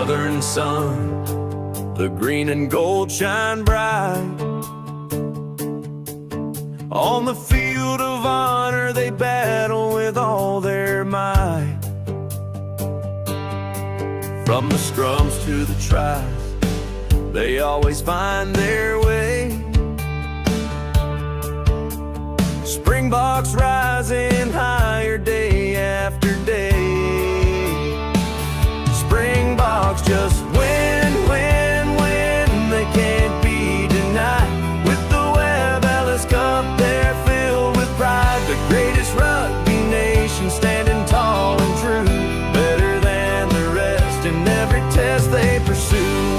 southern sun, the green and gold shine bright. On the field of honor they battle with all their might. From the scrums to the tries, they always find their way. Springboks rising higher day after day. Springboks just win, win, win. They can't be denied. With the Webb Ellis Cup, they're filled with pride. The greatest rugby nation, standing tall and true, better than the rest in every test they pursue.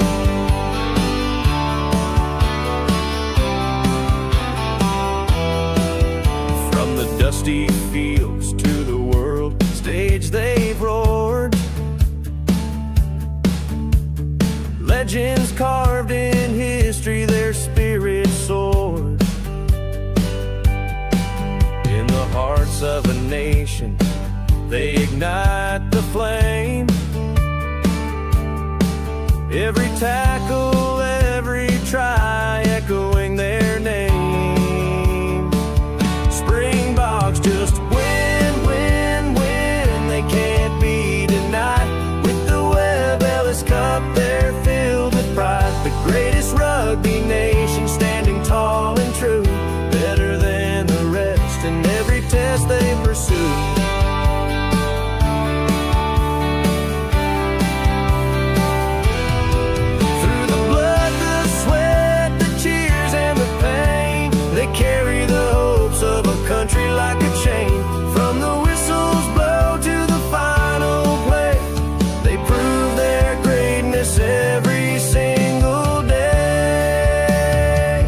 From the dusty fields to the world stage they've roared. Legends carved in history, their spirit soared. In the hearts of a nation, they ignite the flame. Every tackle, every try, echoing their name. Springboks just win, win, win. They can't be denied. With the Webb Ellis Cup, they're filled with pride. The greatest rugby nation, standing tall and true, better than the rest in every test they pursue. Through the blood, the sweat, the cheers and the pain, they carry the hopes of a country like a chain. From the whistles blow to the final play, they prove their greatness every single day.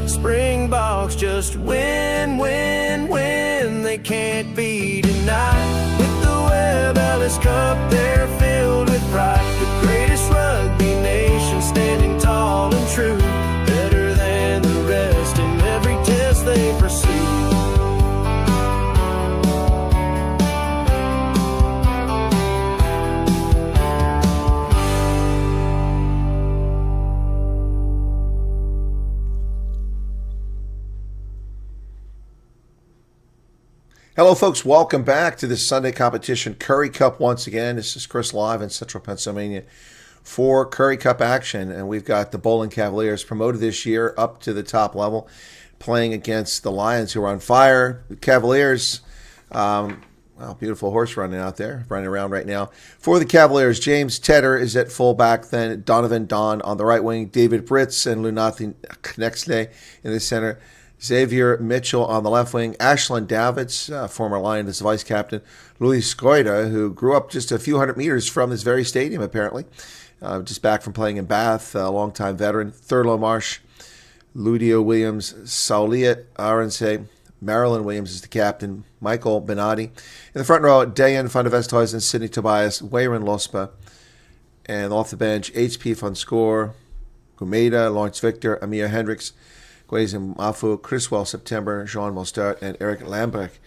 Springboks just win, win, win. They can't be denied. With the Webb Ellis Cup, they're filled with pride. The greatest rugby nation, standing tall and true, better than the rest in every test they pursue. Hello, folks. Welcome back to this Sunday competition, Currie Cup once again. This is Chris live in Central Pennsylvania for Currie Cup action. And we've got the Boland Kavailiers promoted this year up to the top level, playing against the Lions, who are on fire. The Kavailiers, wow, beautiful horse running out there, running around right now. For the Kavailiers, James Tedder is at fullback, then Donovan Don on the right wing, David Britz and Lunathi Knexley in the center. Xavier Mitchell on the left wing, Ashland Davids, former Lion, is vice captain, Louis Skoida, who grew up just a few hundred meters from this very stadium, apparently, just back from playing in Bath, a longtime veteran, Thurlow Marsh, Ludio Williams, Sauliet Arense, Marilyn Williams is the captain, Michael Benatti. In the front row, Dayan van der Westhuizen, Sidney Tobias, Wayron Lospa, and off the bench, HP van Score, Gumeda, Lawrence Victor, Amir Hendricks, Gwazim Mafu, Chris Well September, Jean Mostert, and Eric Lambrecht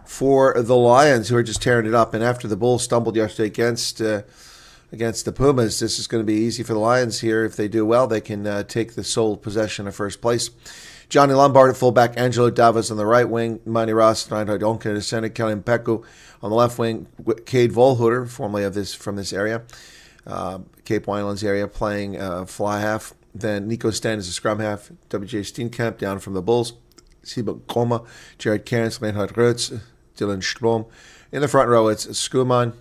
for the Lions, who are just tearing it up. And after the Bulls stumbled yesterday against the Pumas, this is going to be easy for the Lions here. If they do well, they can take the sole possession of first place. Johnny Lombard at fullback, Angelo Davis on the right wing, Manny Ross, Reinhard Onken at the center, Kelly Mpeku on the left wing, Cade Volhuter, formerly from this area, Cape Winelands area, playing fly half. Then Nico Stan is a scrum half. W.J. Steenkamp down from the Bulls. Siba Koma, Jared Cairns, Reinhard Rötz, Dylan Strom. In the front row, it's Skuman,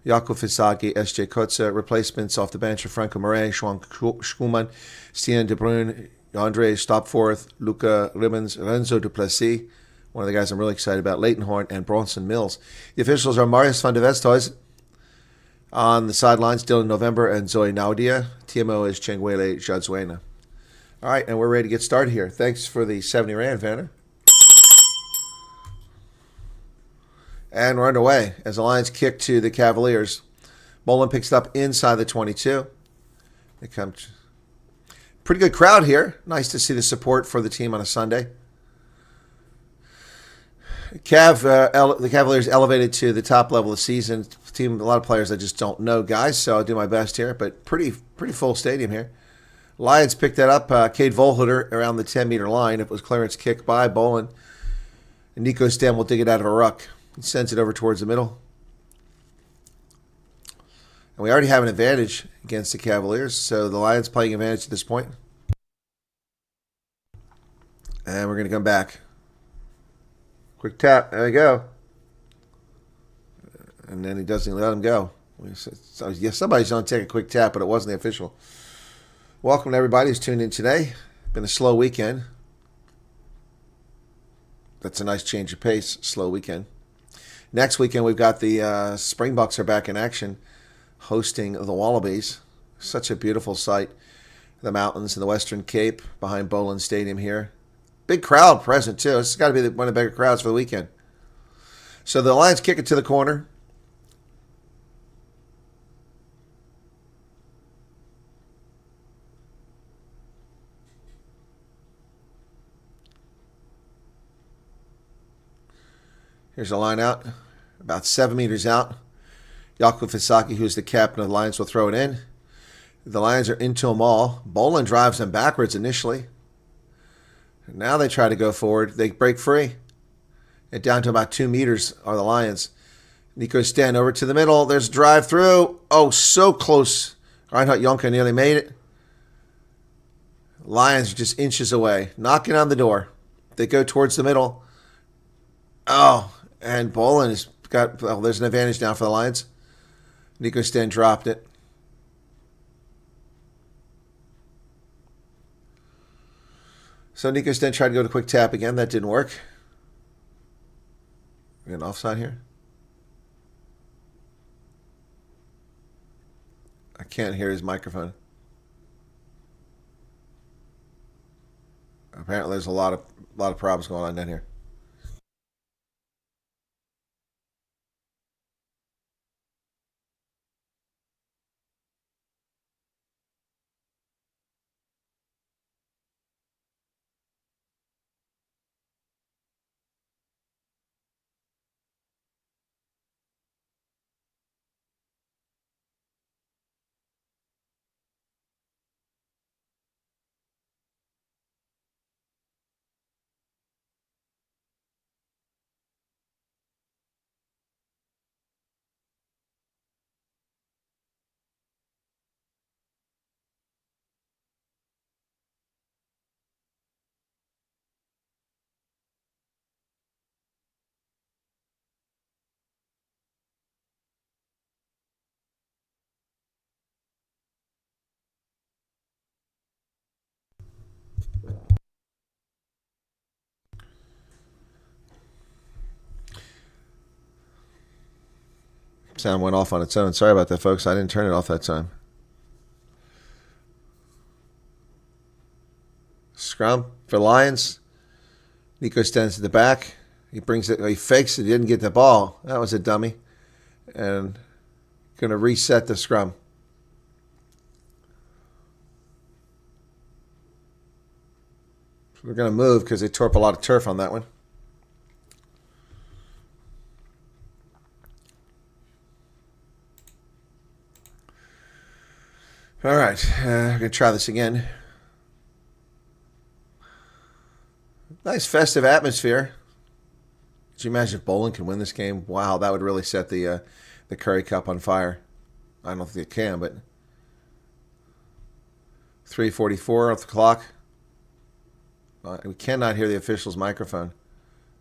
Jakob Fisaki, S.J. Kotze. Replacements off the bench are Franco Moret, Schwan Schumann, Stian De Bruyne, Andre Stopforth, Luca Ribbons, Renzo Duplessis. One of the guys I'm really excited about, Leighton Horn, and Bronson Mills. The officials are Marius van der Westhuizen. On the sidelines, Dylan November and Zoe Naudia. TMO is Chengwele Jadzwena. All right, and we're ready to get started here. Thanks for the 70 Rand, Vanner. And we're underway as the Lions kick to the Kavailiers. Boland picks it up inside the 22. They come. Pretty good crowd here. Nice to see the support for the team on a Sunday. The Kavailiers elevated to the top level of the season, team, a lot of players I just don't know, guys. So I'll do my best here. But pretty full stadium here. Lions picked that up. Cade Volhuter around the 10-meter line. It was clearance kick by Boland. And Nico Stem will dig it out of a ruck. He sends it over towards the middle. And we already have an advantage against the Kavailiers. So the Lions playing advantage at this point. And we're going to come back. Quick tap. There we go. And then he doesn't let him go. So, yeah, somebody's going to take a quick tap, but it wasn't the official. Welcome to everybody who's tuned in today. Been a slow weekend. That's a nice change of pace. Slow weekend. Next weekend, we've got the Springboks are back in action, hosting the Wallabies. Such a beautiful sight. The mountains and the Western Cape behind Boland Stadium here. Big crowd present, too. This has got to be one of the bigger crowds for the weekend. So the Lions kick it to the corner. Here's a line out, about 7 meters out. Jaakko Fisaki, who's the captain of the Lions, will throw it in. The Lions are into them all. Boland drives them backwards initially. Now they try to go forward. They break free. And down to about 2 meters are the Lions. Nico Stan over to the middle. There's a drive through. Oh, so close. Reinhard Jonker nearly made it. Lions are just inches away, knocking on the door. They go towards the middle. Oh, and Boland has got, well, there's an advantage now for the Lions. Nico Stan dropped it. So Nico Stan tried to go to quick tap again. That didn't work. We got an offside here. I can't hear his microphone. Apparently there's a lot of problems going on down here. Sound went off on its own. Sorry about that, folks. I didn't turn it off that time. Scrum for Lions. Nico stands at the back. He brings it. He fakes it. He didn't get the ball. That was a dummy. And going to reset the scrum. We're going to move because they tore up a lot of turf on that one. All right, we're going to try this again. Nice festive atmosphere. Could you imagine if Boland can win this game? Wow, that would really set the Currie Cup on fire. I don't think it can, but 3:44 off the clock. We cannot hear the official's microphone.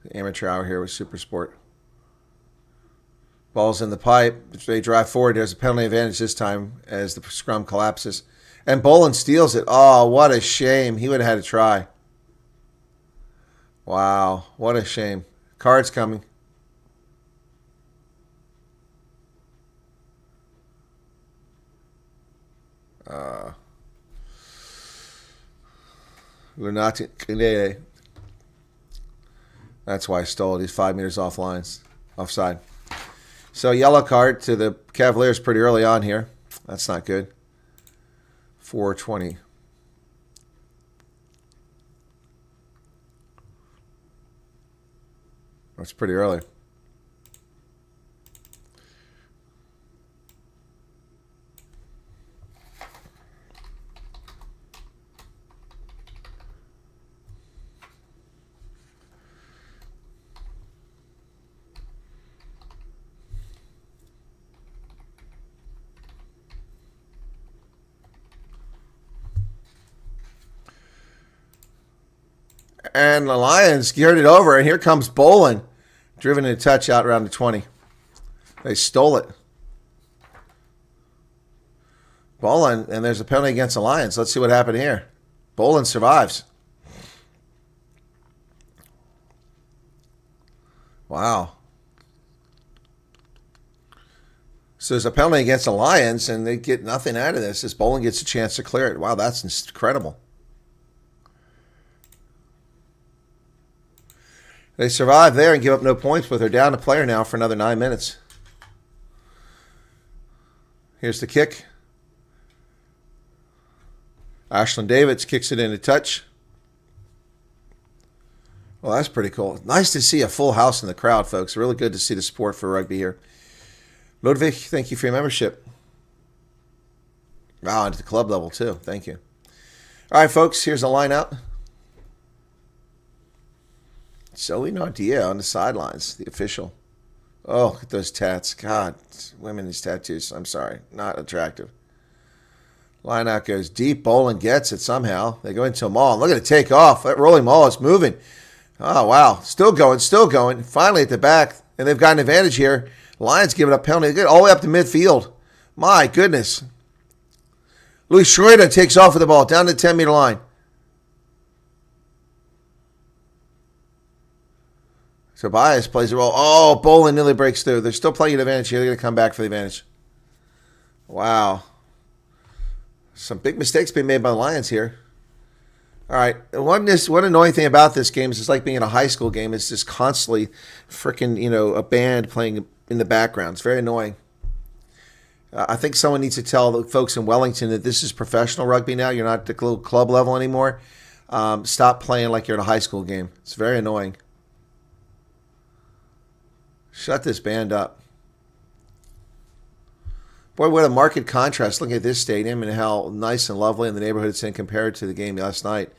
The amateur hour here with Super Sport. Ball's in the pipe. They drive forward. There's a penalty advantage this time as the scrum collapses. And Boland steals it. Oh, what a shame. He would have had a try. Wow, what a shame. Card's coming. Lunati. That's why I stole it. He's 5 meters off lines. Offside. So yellow card to the Kavailiers pretty early on here. That's not good. 4:20. That's pretty early. And the Lions geared it over, and here comes Boland, driven in a touch out around the 20. They stole it. Boland, and there's a penalty against the Lions. Let's see what happened here. Boland survives. Wow. So there's a penalty against the Lions, and they get nothing out of this. This Boland gets a chance to clear it. Wow, that's incredible. They survive there and give up no points, but they're down a player now for another 9 minutes. Here's the kick. Ashland Davids kicks it in a touch. Well, that's pretty cool. Nice to see a full house in the crowd, folks. Really good to see the support for rugby here. Ludwig, thank you for your membership. Wow, and at the club level, too. Thank you. All right, folks, here's the line out. Zoe Nardia on the sidelines, the official. Oh, look at those tats. God, women's tattoos. I'm sorry. Not attractive. Line out goes deep. Boland gets it somehow. They go into a maul. Look at it take off. That rolling maul is moving. Oh, wow. Still going, still going. Finally at the back, and they've got an advantage here. Lions giving up penalty. They get all the way up to midfield. My goodness. Louis Schroeder takes off with the ball down the 10-meter line. Tobias plays a role. Oh, Boland nearly breaks through. They're still playing an advantage here. They're going to come back for the advantage. Wow. Some big mistakes being made by the Lions here. All right. One annoying thing about this game is it's like being in a high school game. It's just constantly freaking, a band playing in the background. It's very annoying. I think someone needs to tell the folks in Wellington that this is professional rugby now. You're not at the little club level anymore. Stop playing like you're in a high school game. It's very annoying. Shut this band up. Boy, what a marked contrast. Look at this stadium and how nice and lovely in the neighborhood it's in compared to the game last night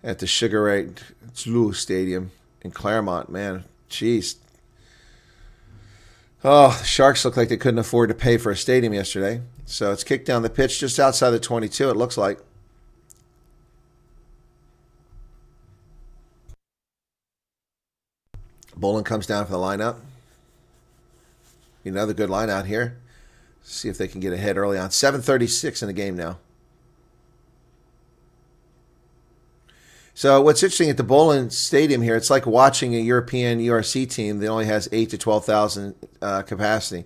at the Sugar Ray Stadium in Claremont. Man, jeez. Oh, the Sharks look like they couldn't afford to pay for a stadium yesterday. So it's kicked down the pitch just outside the 22, it looks like. Boland comes down for the line-out. Another good line-out here. See if they can get ahead early on. 7:36 in the game now. So what's interesting at the Boland Stadium here, it's like watching a European URC team that only has 8,000 to 12,000 capacity,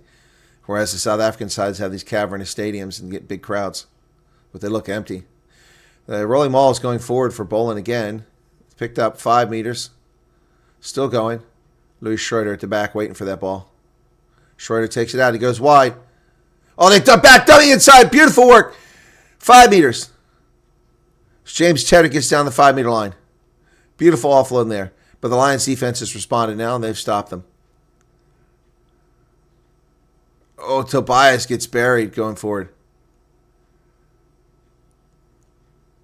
whereas the South African sides have these cavernous stadiums and get big crowds, but they look empty. The rolling maul is going forward for Boland again. It's picked up 5 meters. Still going. Louis Schroeder at the back waiting for that ball. Schroeder takes it out. He goes wide. Oh, they back dummy inside. Beautiful work. 5 meters. James Tedder gets down the 5-meter line. Beautiful offload there. But the Lions defense has responded now, and they've stopped them. Oh, Tobias gets buried going forward.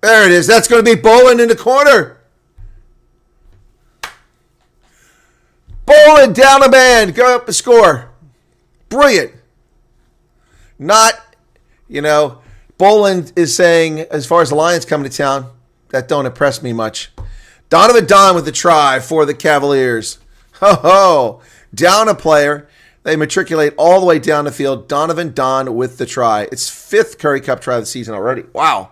There it is. That's going to be Boland in the corner. Boland down a man. Go up the score. Brilliant. Not, Boland is saying, as far as the Lions coming to town, that don't impress me much. Donovan Don with the try for the Kavailiers. Ho-ho. Down a player. They matriculate all the way down the field. Donovan Don with the try. It's 5th Currie Cup try of the season already. Wow.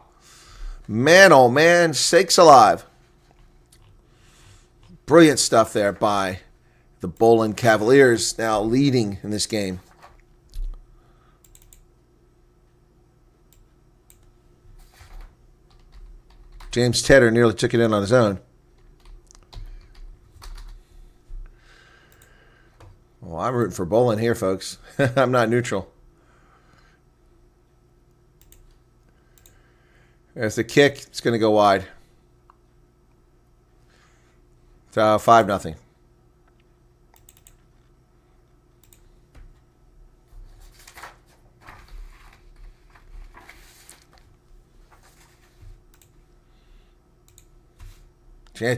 Man, oh man, sakes alive. Brilliant stuff there by the Boland Kavailiers, now leading in this game. James Tedder nearly took it in on his own. Well, I'm rooting for Boland here, folks. I'm not neutral. There's the kick. It's going to go wide. It's 5-0.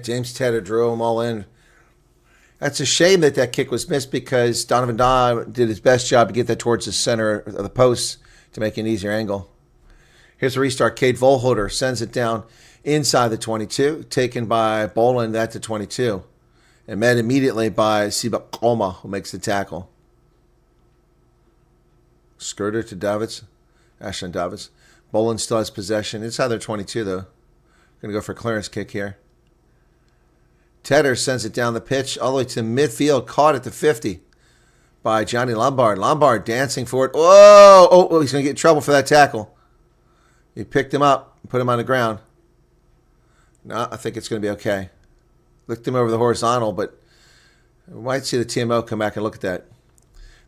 James Tedder drew them all in. That's a shame that kick was missed because Donovan Don did his best job to get that towards the center of the post to make an easier angle. Here's a restart. Cade Volholder sends it down inside the 22, taken by Boland at the 22, and met immediately by Sibakoma, who makes the tackle. Skirter to Davids, Ashton Davids. Boland still has possession. Inside their 22, though. Going to go for a clearance kick here. Tedder sends it down the pitch all the way to midfield, caught at the 50 by Johnny Lombard. Lombard dancing for it. Whoa! Oh, he's going to get in trouble for that tackle. He picked him up, put him on the ground. No, I think it's going to be okay. Licked him over the horizontal, but we might see the TMO come back and look at that.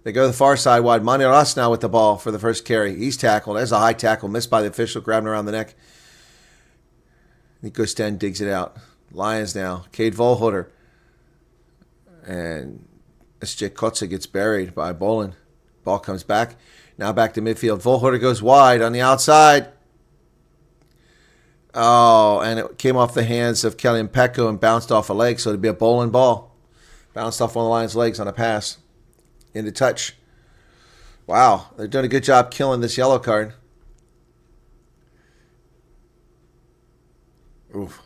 They go to the far side wide. Mani Ross now with the ball for the first carry. He's tackled. There's a high tackle missed by the official, grabbing around the neck. Nico Sten digs it out. Lions now. Cade Volholder. And S.J. Kotze gets buried by Boland. Ball comes back. Now back to midfield. Volholder goes wide on the outside. Oh, and it came off the hands of Kelly Mpeko and bounced off a leg, so it'd be a Boland ball. Bounced off one of the Lions' legs on a pass. Into touch. Wow, they're doing a good job killing this yellow card. Oof.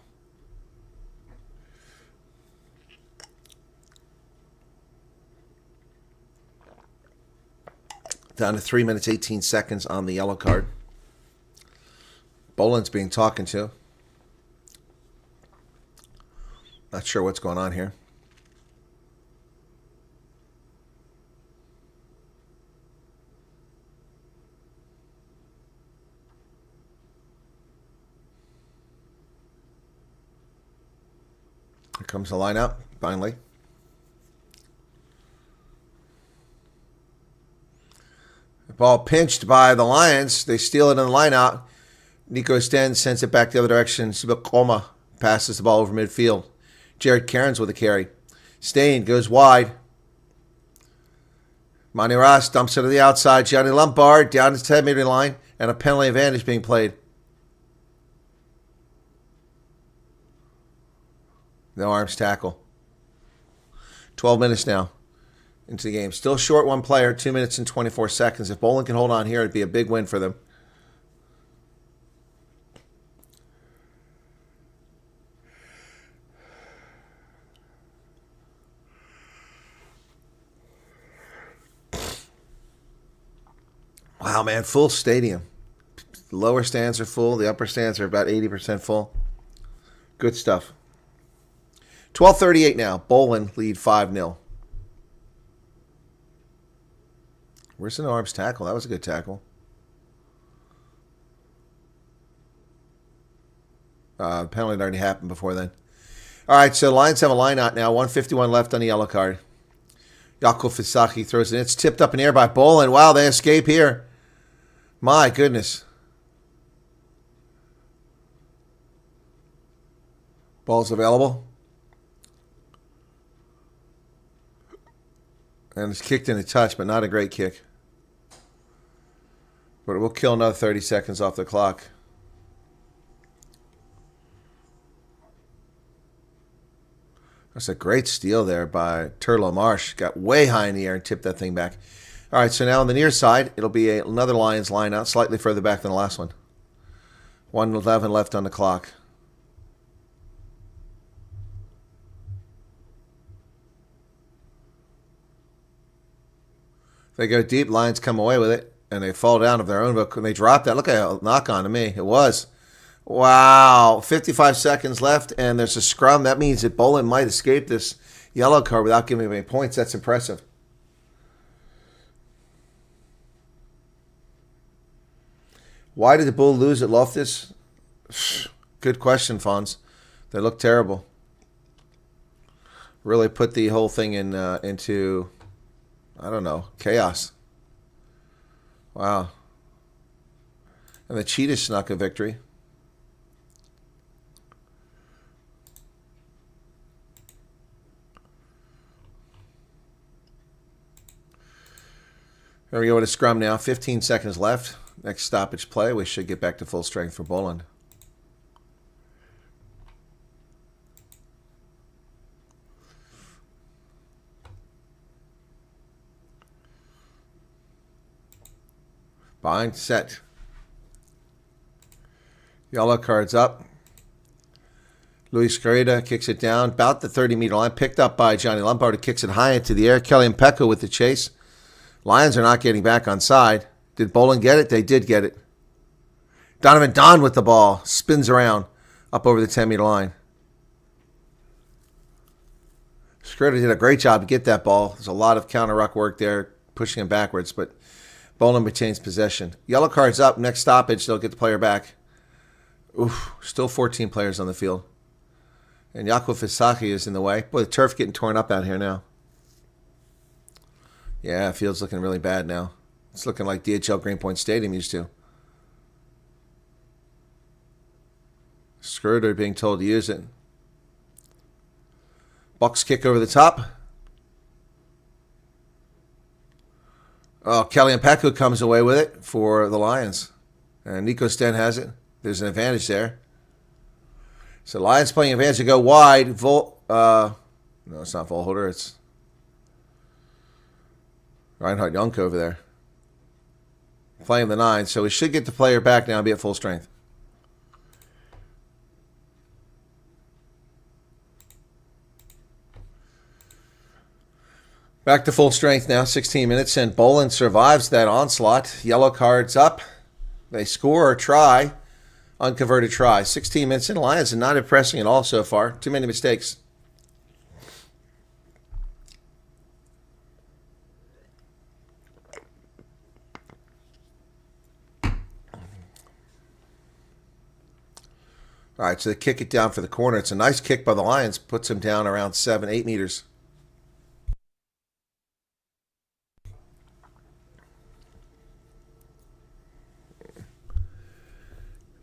Down to 3 minutes, 18 seconds on the yellow card. Boland's being talked to. Not sure what's going on here. Here comes the lineup, finally. The ball pinched by the Lions. They steal it in the lineout. Nico Sten sends it back the other direction. Sibakoma passes the ball over midfield. Jared Cairns with a carry. Stain goes wide. Mani Ross dumps it to the outside. Johnny Lombard down his 10-meter line, and a penalty advantage being played. No arms tackle. 12 minutes now into the game. Still short one player, 2 minutes and 24 seconds. If Boland can hold on here, it'd be a big win for them. Wow, man, full stadium. The lower stands are full. The upper stands are about 80% full. Good stuff. 12:38 now. Boland lead 5-0. Where's the no-arms tackle? That was a good tackle. Penalty had already happened before then. All right, so the Lions have a line out now. 1:51 left on the yellow card. Yakov Fisaki throws it in. It's tipped up in the air by Boland. Wow, they escape here. My goodness. Ball's available. And it's kicked in a touch, but not a great kick. But it will kill another 30 seconds off the clock. That's a great steal there by Turlo Marsh. Got way high in the air and tipped that thing back. All right, so now on the near side, it'll be another Lions line out, slightly further back than the last one. 1:11 left on the clock. They go deep, Lions come away with it, and they fall down of their own book, and they drop that. Look at a knock-on to me. It was. Wow. 55 seconds left, and there's a scrum. That means that Boland might escape this yellow card without giving him any points. That's impressive. Why did the Bull lose at Loftus? Good question, Fonz. They look terrible. Really put the whole thing into, I don't know, chaos. Wow. And the Cheetahs snuck a victory. There we go with a scrum now. 15 seconds left. Next stoppage play. We should get back to full strength for Boland. Bind, set. Yellow cards up. Luis Garrida kicks it down about the 30-meter line. Picked up by Johnny Lombard, who kicks it high into the air. Kelly Mpeko with the chase. Lions are not getting back on side. Did Boland get it? They did get it. Donovan Don with the ball. Spins around up over the 10-meter line. Schroeder did a great job to get that ball. There's a lot of counter-ruck work there, pushing him backwards, but Boland retains possession. Yellow card's up. Next stoppage, they'll get the player back. Oof, still 14 players on the field. And Yakov Isaki is in the way. Boy, the turf getting torn up out here now. Yeah, field's looking really bad now. It's looking like DHL Greenpoint Stadium used to. Schroeder being told to use it. Bucks kick over the top. Oh, Kelly Mpeko comes away with it for the Lions. And Nico Sten has it. There's an advantage there. So Lions playing advantage to go wide. No, it's not Volholder. It's Reinhard Junk over there. Playing the 9. So we should get the player back now and be at full strength. Back to full strength now, 16 minutes, and Boland survives that onslaught. Yellow cards up. They score or try. Unconverted try. 16 minutes in. Lions are not impressing at all so far. Too many mistakes. All right, so they kick it down for the corner. It's a nice kick by the Lions. Puts him down around 7, 8 meters.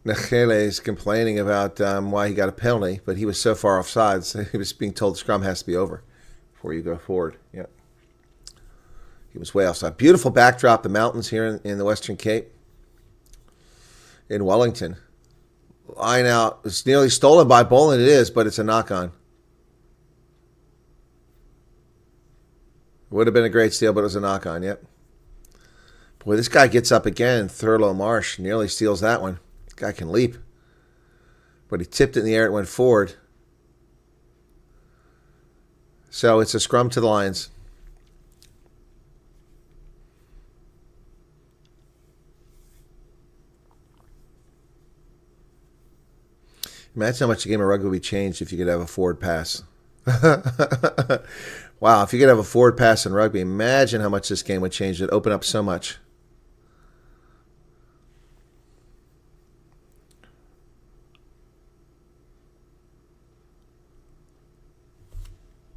Nechele is complaining about why he got a penalty, but he was so far offside, so he was being told the scrum has to be over before you go forward. Yeah, he was way offside. Beautiful backdrop, the mountains here in the Western Cape, in Wellington. Line out. It's nearly stolen by Boland. It is, but it's a knock-on. Would have been a great steal, but it was a knock-on. Yep. Boy, this guy gets up again. Thurlow Marsh nearly steals that one. Guy can leap. But he tipped it in the air. It went forward. So it's a scrum to the Lions. Imagine how much the game of rugby would be changed if you could have a forward pass. Wow, if you could have a forward pass in rugby, imagine how much this game would change. It would open up so much.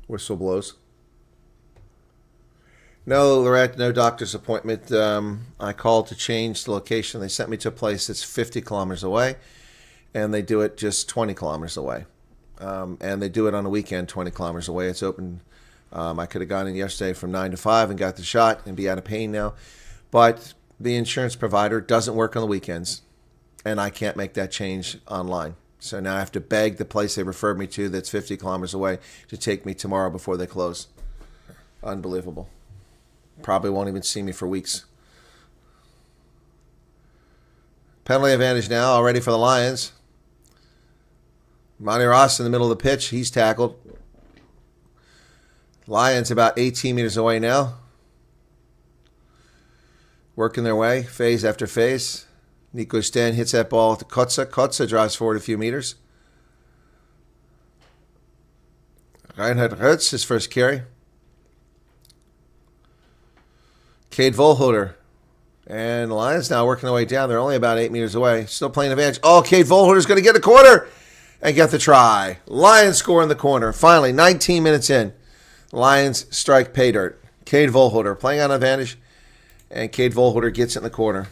Whistle blows. No, Lorette, no doctor's appointment. I called to change the location. They sent me to a place that's 50 kilometers away, and they do it just 20 kilometers away. And they do it on a weekend 20 kilometers away. It's open. I could have gone in yesterday from 9 to 5 and got the shot and be out of pain now. But the insurance provider doesn't work on the weekends, and I can't make that change online. So now I have to beg the place they referred me to that's 50 kilometers away to take me tomorrow before they close. Unbelievable. Probably won't even see me for weeks. Penalty advantage now already for the Lions. Monty Ross in the middle of the pitch. He's tackled. Lions about 18 meters away now. Working their way, phase after phase. Nico Stan hits that ball to Kotze. Kotze drives forward a few meters. Reinhard Hertz, his first carry. Cade Volholder. And the Lions now working their way down. They're only about 8 meters away. Still playing advantage. Oh, Cade Volholder's going to get a corner and get the try. Lions score in the corner. Finally, 19 minutes in. Lions strike pay dirt. Cade Volholder playing on advantage. And Cade Volholder gets it in the corner.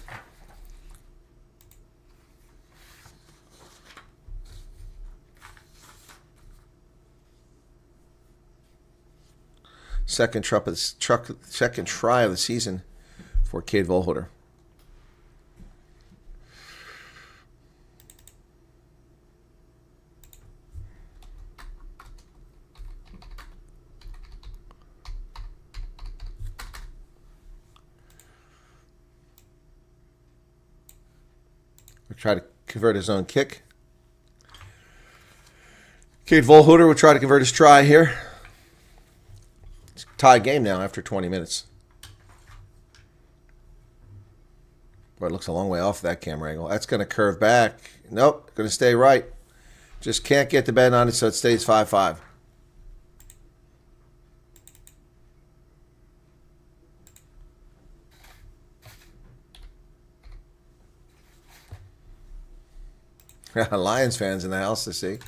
Second try of the season for Cade Volholder. We'll try to convert his own kick. Kate Volhooter will try to convert his try here. It's a tie game now after 20 minutes. Boy, it looks a long way off that camera angle. That's going to curve back. Nope, going to stay right. Just can't get the bend on it, so it stays 5-5. Lions fans in the house to see.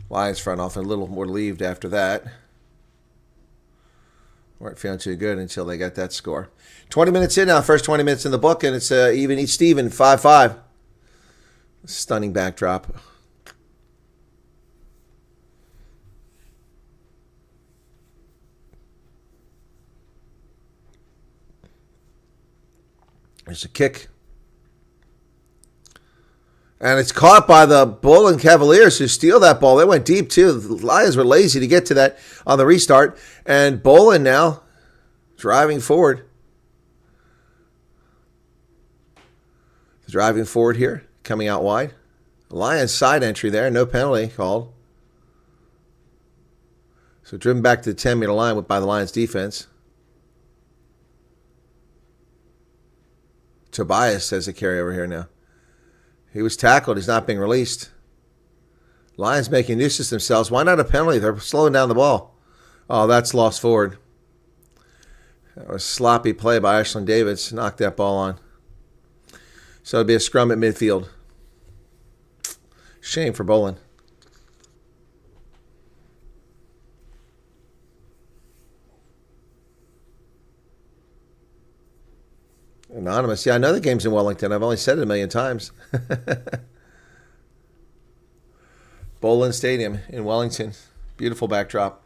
Lions front off a little more relieved after that. Weren't feeling too good until they got that score. 20 minutes in now, first 20 minutes in the book, and it's even each Steven, 5-5. Stunning backdrop. There's a kick. And it's caught by the Boland Kavailiers who steal that ball. They went deep, too. The Lions were lazy to get to that on the restart. And Boland now driving forward. Driving forward here, coming out wide. Lions side entry there, no penalty called. So driven back to the 10-meter line by the Lions defense. Tobias has a carry over here now. He was tackled. He's not being released. Lions making nuisance themselves. Why not a penalty? They're slowing down the ball. Oh, that's lost forward. That was sloppy play by Ashland Davids. Knocked that ball on. So it'll be a scrum at midfield. Shame for Boland. Anonymous. Yeah, I know the game's in Wellington. I've only said it a million times. Boland Stadium in Wellington. Beautiful backdrop.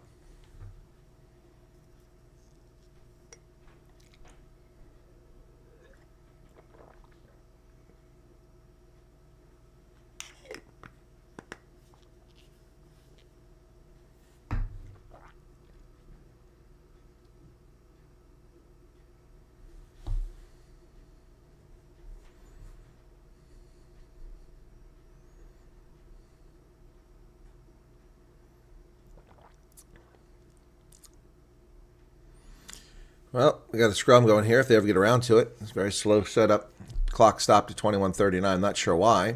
Well, we got a scrum going here if they ever get around to it. It's a very slow setup. Clock stopped at 21:39. I'm not sure why.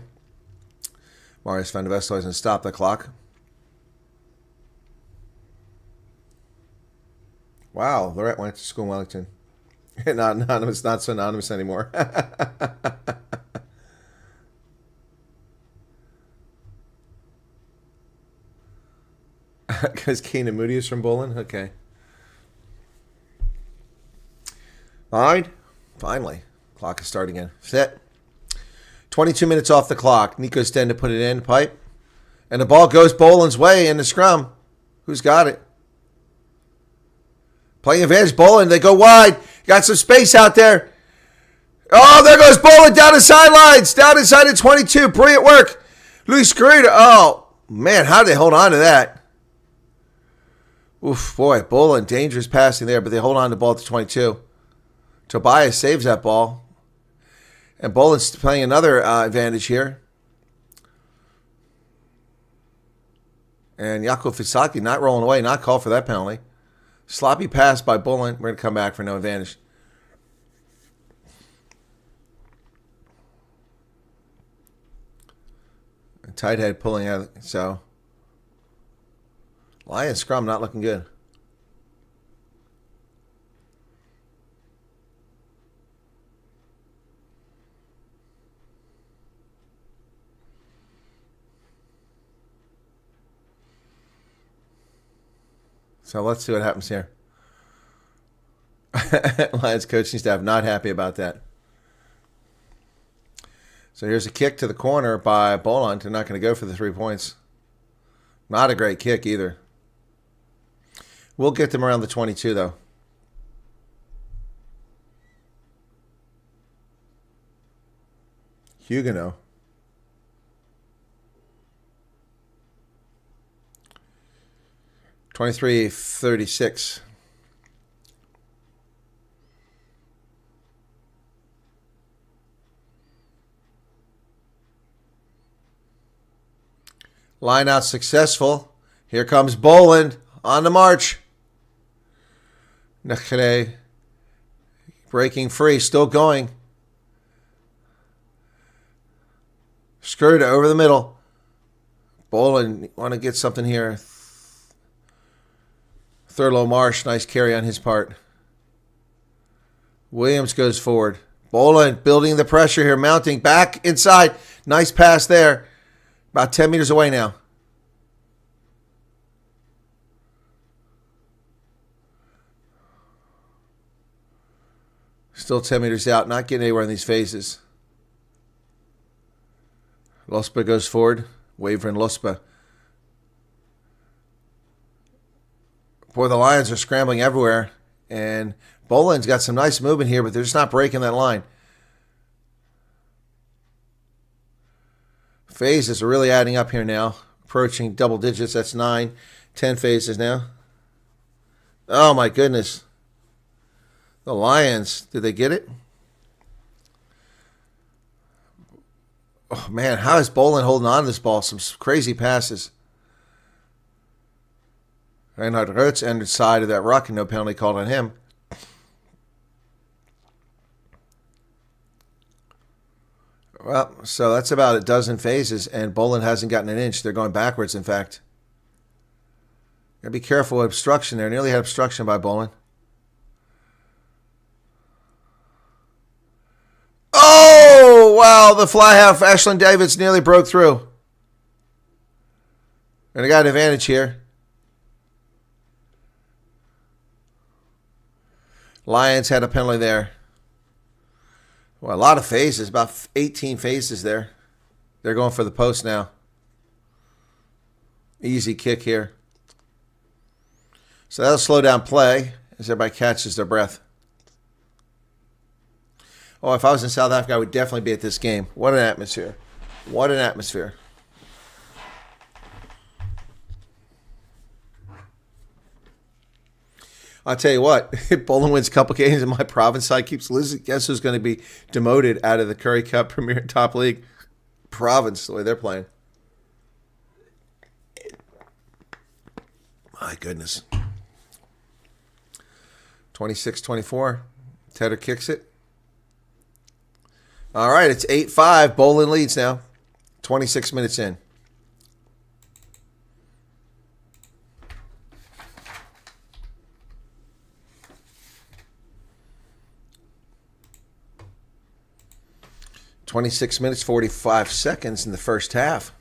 Marius van der Vestel hasn't stopped the clock. Wow, Lorette went to school in Wellington. Not anonymous, not so anonymous anymore. Because Keenan Moody is from Boland? Okay. All finally. Clock is starting again. Set. 22 minutes off the clock. Nico Sten to put it in. Pipe. And the ball goes Boland's way in the scrum. Who's got it? Playing advantage. Boland. They go wide. Got some space out there. Oh, there goes Boland down the sidelines. Down inside the 22. Brilliant work. Luis Carrera. Oh, man. How did they hold on to that? Oof, boy. Boland. Dangerous passing there, but they hold on to the ball at the 22. Tobias saves that ball. And Boland's playing another advantage here. And Jaco Fisaki not rolling away, not called for that penalty. Sloppy pass by Boland. We're going to come back for no advantage. And tight head pulling out. So, Lions scrum not looking good. So let's see what happens here. Lions coaching staff not happy about that. So here's a kick to the corner by Boland. They're not going to go for the 3 points. Not a great kick either. We'll get them around the 22 though. Huguenot. $23.36. Line out successful. Here comes Boland on the march. Nakhle breaking free, still going. Skirted over the middle. Boland want to get something here. Thurlow Marsh, nice carry on his part. Williams goes forward. Boland building the pressure here, mounting back inside. Nice pass there. About 10 meters away now. Still 10 meters out, not getting anywhere in these phases. Lospa goes forward. Wavering Lospa. Boy, the Lions are scrambling everywhere. And Boland's got some nice movement here, but they're just not breaking that line. Phases are really adding up here now. Approaching double digits. That's 9, 10 phases now. Oh, my goodness. The Lions, did they get it? Oh, man, how is Boland holding on to this ball? Some crazy passes. Reinhard Rotz entered side of that ruck and no penalty called on him. Well, so that's about a dozen phases, and Boland hasn't gotten an inch. They're going backwards, in fact. Got to be careful with obstruction there. Nearly had obstruction by Boland. Oh, wow, the fly half. Ashland Davids nearly broke through. And I got an advantage here. Lions had a penalty there. Well, a lot of phases, about 18 phases there. They're going for the post now. Easy kick here. So that'll slow down play as everybody catches their breath. Oh, if I was in South Africa, I would definitely be at this game. What an atmosphere. What an atmosphere. I'll tell you what, if Boland wins a couple games and my province side keeps losing, guess who's going to be demoted out of the Currie Cup Premier Top League province, the way they're playing. My goodness. 26-24. Tedder kicks it. All right, it's 8-5. Boland leads now. 26 minutes in. "26 minutes, 45 seconds in the first half."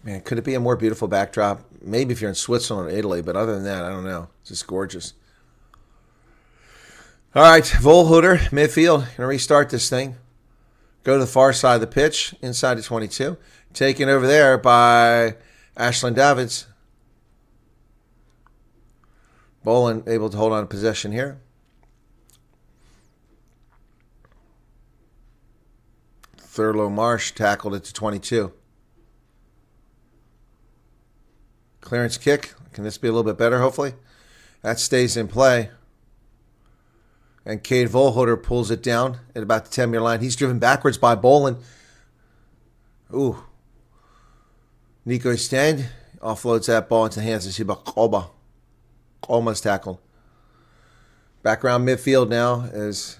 Man, could it be a more beautiful backdrop? Maybe if you're in Switzerland or Italy, but other than that, I don't know. It's just gorgeous. All right, Volhuter, midfield. Going to restart this thing. Go to the far side of the pitch, inside the 22. Taken over there by Ashland Davids. Boland able to hold on to possession here. Thurlow Marsh tackled it to 22. Clearance kick. Can this be a little bit better, hopefully? That stays in play. And Cade Volhuter pulls it down at about the 10-meter line. He's driven backwards by Boland. Ooh. Nico Stand offloads that ball into the hands of Siba Koba. Almost tackled. Background midfield now is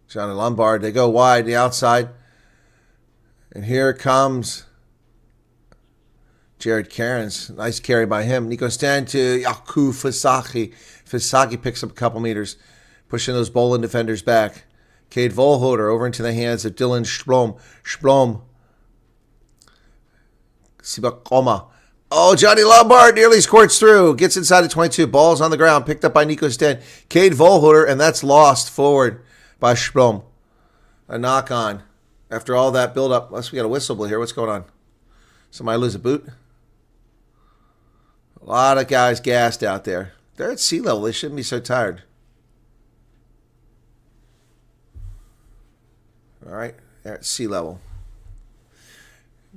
Johnny Lombard. They go wide, the outside. And here comes Jared Cairns. Nice carry by him. Nico Stand to Yaku Fasaki. Fasaki picks up a couple meters, pushing those Boland defenders back. Cade Volhuter over into the hands of Dylan Splom. Splom. Sibakoma. Oh, Johnny Lombard nearly squirts through. Gets inside the 22. Ball's on the ground. Picked up by Nico Sten. Cade Volhuter, and that's lost forward by Splom. A knock on. After all that build-up. Unless we got a whistle here. What's going on? Somebody lose a boot? A lot of guys gassed out there. They're at sea level. They shouldn't be so tired. All right, they're at sea level.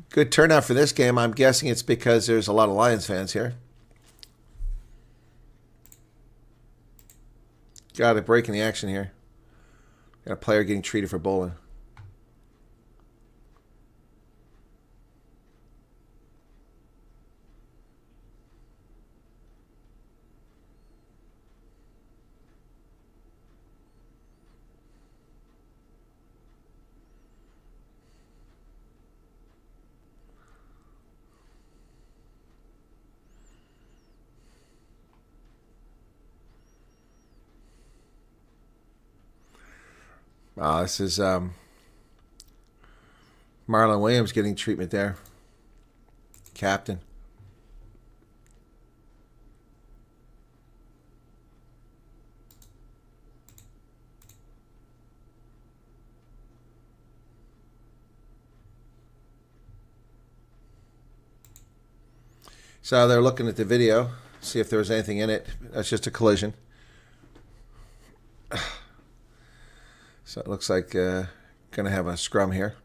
Good turnout for this game. I'm guessing it's because there's a lot of Lions fans here. Got a break in the action here. Got a player getting treated for bowling. This is Marlon Williams getting treatment there. Captain. So they're looking at the video, see if there was anything in it. That's just a collision. So it looks like going to have a scrum here.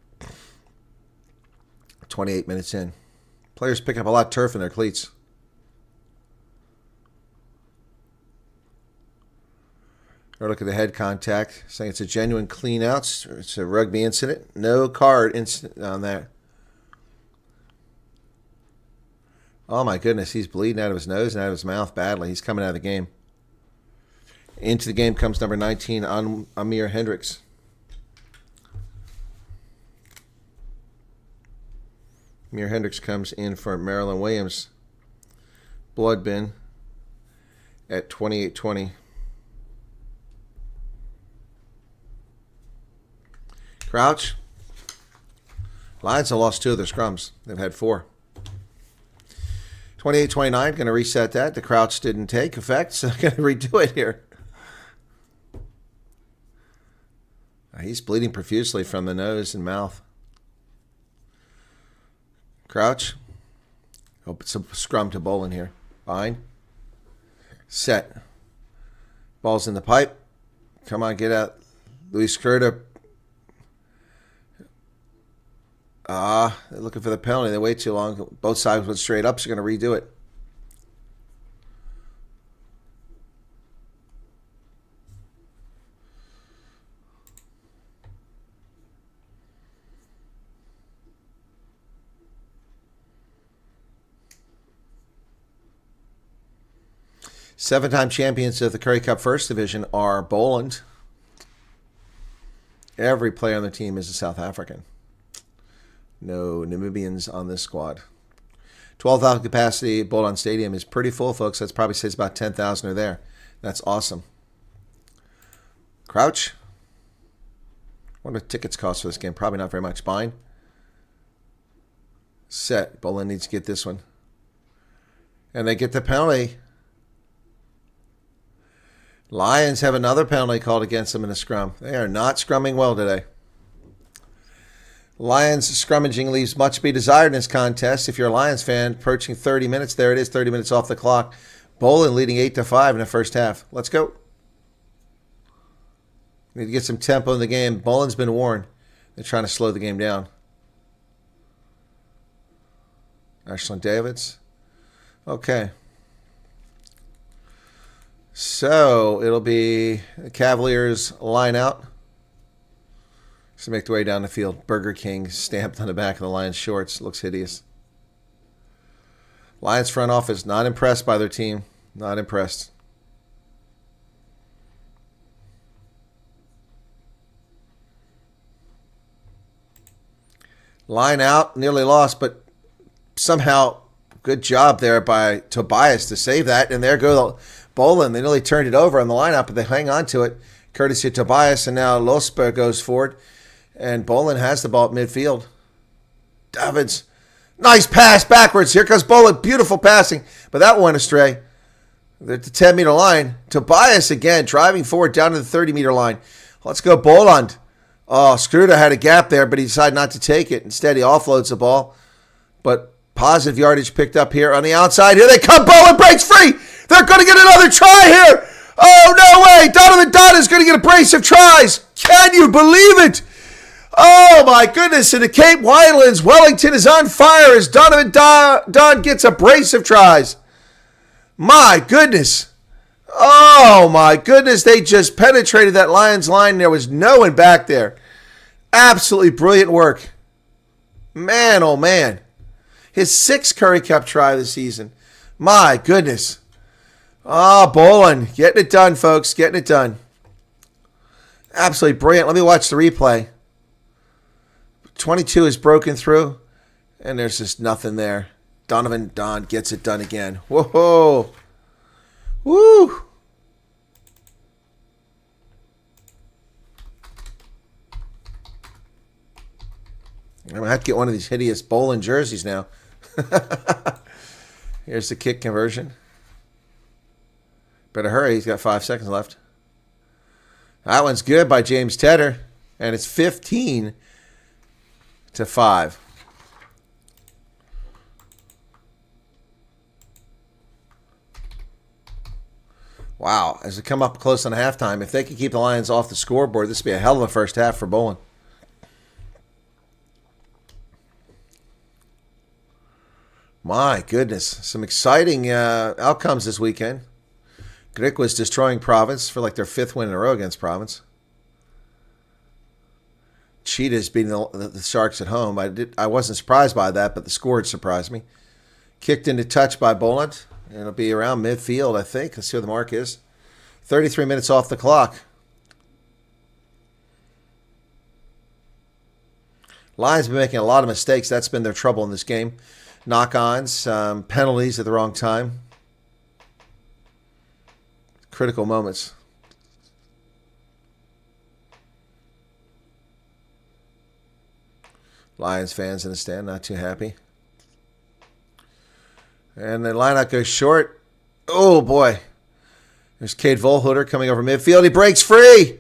28 minutes in. Players pick up a lot of turf in their cleats. Or look at the head contact, saying it's a genuine clean out. It's a rugby incident. No card incident on that. Oh my goodness, he's bleeding out of his nose and out of his mouth badly. He's coming out of the game. Into the game comes number 19, Amir Hendricks. Amir Hendricks comes in for Marilyn Williams. Blood bin at 28:20. Crouch. Lions have lost 2 of their scrums. They've had 4. 28-29, going to reset that. The crouch didn't take effect, so I'm going to redo it here. He's bleeding profusely from the nose and mouth. Crouch. Hope it's a scrum to Boland here. Fine. Set. Ball's in the pipe. Come on, get out. Luis Curda. They're looking for the penalty. They wait too long. Both sides went straight up, so they're going to redo it. Seven-time champions of the Currie Cup First Division are Boland. Every player on the team is a South African. No Namibians on this squad. 12,000 capacity Boland Stadium is pretty full, folks. That's probably says about 10,000 are there. That's awesome. Crouch. What do tickets cost for this game? Probably not very much. Bind. Set. Boland needs to get this one. And they get the penalty. Lions have another penalty called against them in the scrum. They are not scrumming well today. Lions scrummaging leaves much to be desired in this contest. If you're a Lions fan, approaching 30 minutes, there it is, 30 minutes off the clock. Boland leading 8-5 in the first half. Let's go. Need to get some tempo in the game. Boland's been warned. They're trying to slow the game down. Ashland Davids. Okay. So it'll be the Kavailiers line out. So make their way down the field. Burger King stamped on the back of the Lions shorts. Looks hideous. Lions front office not impressed by their team. Not impressed. Line out, nearly lost, but somehow good job there by Tobias to save that. And there go Boland. They nearly turned it over on the lineup, but they hang on to it. Courtesy of Tobias, and now Losper goes forward. And Boland has the ball at midfield. Davids. Nice pass backwards. Here comes Boland. Beautiful passing. But that went astray. They're at the 10-meter line. Tobias again driving forward down to the 30-meter line. Let's go Boland. Oh, Skruda had a gap there, but he decided not to take it. Instead, he offloads the ball. But positive yardage picked up here on the outside. Here they come. Boland breaks free. They're going to get another try here. Oh, no way. Donovan Dunn is going to get a brace of tries. Can you believe it? Oh, my goodness. In the Cape Winelands, Wellington is on fire as Donovan Dunn gets a brace of tries. My goodness. Oh, my goodness. They just penetrated that Lions line. There was no one back there. Absolutely brilliant work. Man, oh, man. His 6th Currie Cup try this season. My goodness. Oh, Boland. Getting it done, folks. Getting it done. Absolutely brilliant. Let me watch the replay. 22 is broken through, and there's just nothing there. Donovan Dunn gets it done again. Whoa. Woo. I'm going to have to get one of these hideous Boland jerseys now. Here's the kick conversion. Better hurry. He's got 5 seconds left. That one's good by James Tedder. And it's 15-5. Wow. As we come up close on halftime, if they can keep the Lions off the scoreboard, this would be a hell of a first half for Boland. My goodness. Some exciting outcomes this weekend. Grick was destroying Province for like their 5th win in a row against Province. Cheetahs beating the Sharks at home. I wasn't surprised by that, but the score surprised me. Kicked into touch by Boland. And it'll be around midfield, I think. Let's see what the mark is. 33 minutes off the clock. Lions have been making a lot of mistakes. That's been their trouble in this game. Knock-ons, penalties at the wrong time. Critical moments. Lions fans in the stand, not too happy. And the lineout goes short. Oh, boy. There's Cade Volhuter coming over midfield. He breaks free.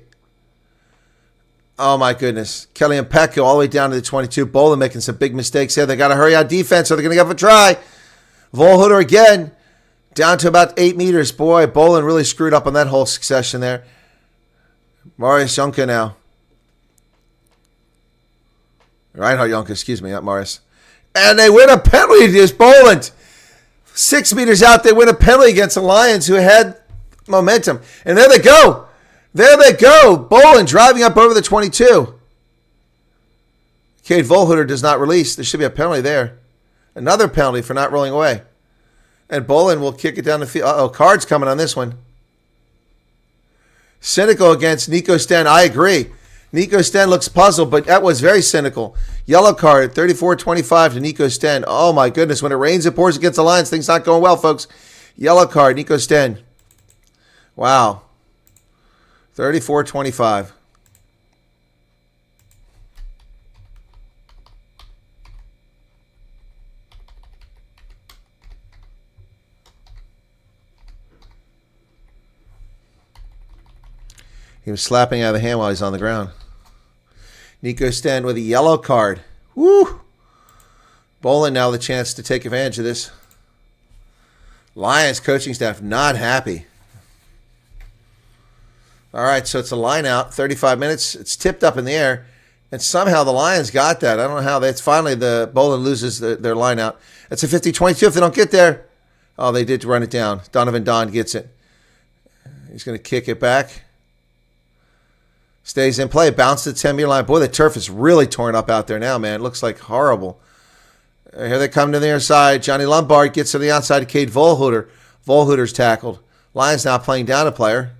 Oh, my goodness. Kelly and Peck go all the way down to the 22. Boland making some big mistakes here. They got to hurry on defense or they're going to give a try. Volhuter again. Down to about 8 meters. Boy, Boland really screwed up on that whole succession there. Marius Jonker now. Reinhard Jonker, excuse me, not Marius. And they win a penalty against Boland. 6 meters out, they win a penalty against the Lions who had momentum. And there they go. There they go. Boland driving up over the 22. Cade Volhuter does not release. There should be a penalty there. Another penalty for not rolling away. And Boland will kick it down the field. Uh-oh, card's coming on this one. Cynical against Nico Sten. I agree. Nico Sten looks puzzled, but that was very cynical. Yellow card, 34-25 to Nico Sten. Oh, my goodness. When it rains, it pours against the Lions. Things not going well, folks. Yellow card, Nico Sten. Wow. 34-25. He was slapping out of the hand while he's on the ground. Nico Sten with a yellow card. Woo! Boland now the chance to take advantage of this. Lions coaching staff not happy. All right, so it's a line out, 35 minutes. It's tipped up in the air, and somehow the Lions got that. I don't know how. That's finally the Boland loses their line out. It's a 50-22 if they don't get there. Oh, they did run it down. Donovan Don gets it. He's going to kick it back. Stays in play. Bounce to the 10-meter line. Boy, the turf is really torn up out there now, man. It looks like horrible. Here they come to the near side. Johnny Lombard gets to the outside of Cade Volhuter. Volhuter's tackled. Lions now playing down a player.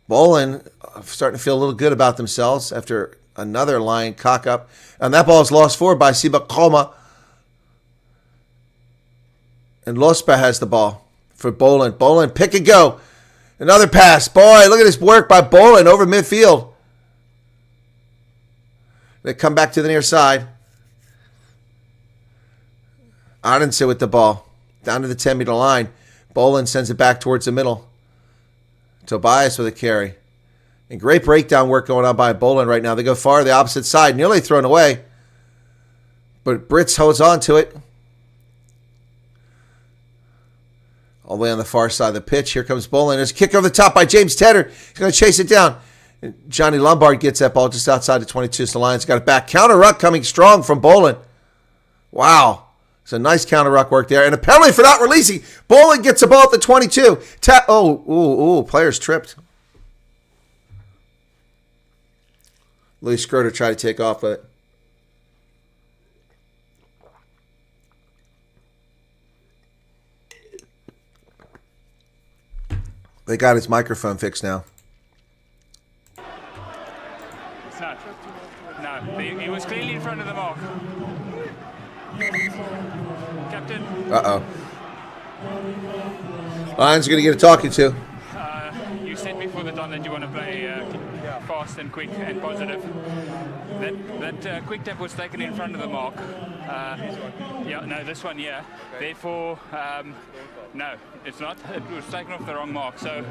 Boland starting to feel a little good about themselves after another line cock up. And that ball is lost forward by Siba Koma. And Lospa has the ball for Boland. Boland, pick and go. Another pass. Boy, look at this work by Boland over midfield. They come back to the near side. Ardense with the ball. Down to the 10-meter line. Boland sends it back towards the middle. Tobias with a carry. And great breakdown work going on by Boland right now. They go far to the opposite side. Nearly thrown away. But Brits holds on to it. All the way on the far side of the pitch. Here comes Boland. There's a kick over the top by James Tedder. He's going to chase it down. And Johnny Lombard gets that ball just outside the 22. So the Lions got it back. Counter ruck coming strong from Boland. Wow. It's a nice counter ruck work there. And a penalty for not releasing. Boland gets the ball at the 22. Players tripped. Louis Schroeder tried to take off with it. They got his microphone fixed now. No, he was clearly in front of the mark. Captain. Uh-oh. Lions are going to get a talking to. You said before the dawn that you want to play fast and quick and positive. That quick tap was taken in front of the mark. Yeah, no, this one, yeah. Therefore, no, it's not. It was taken off the wrong mark. So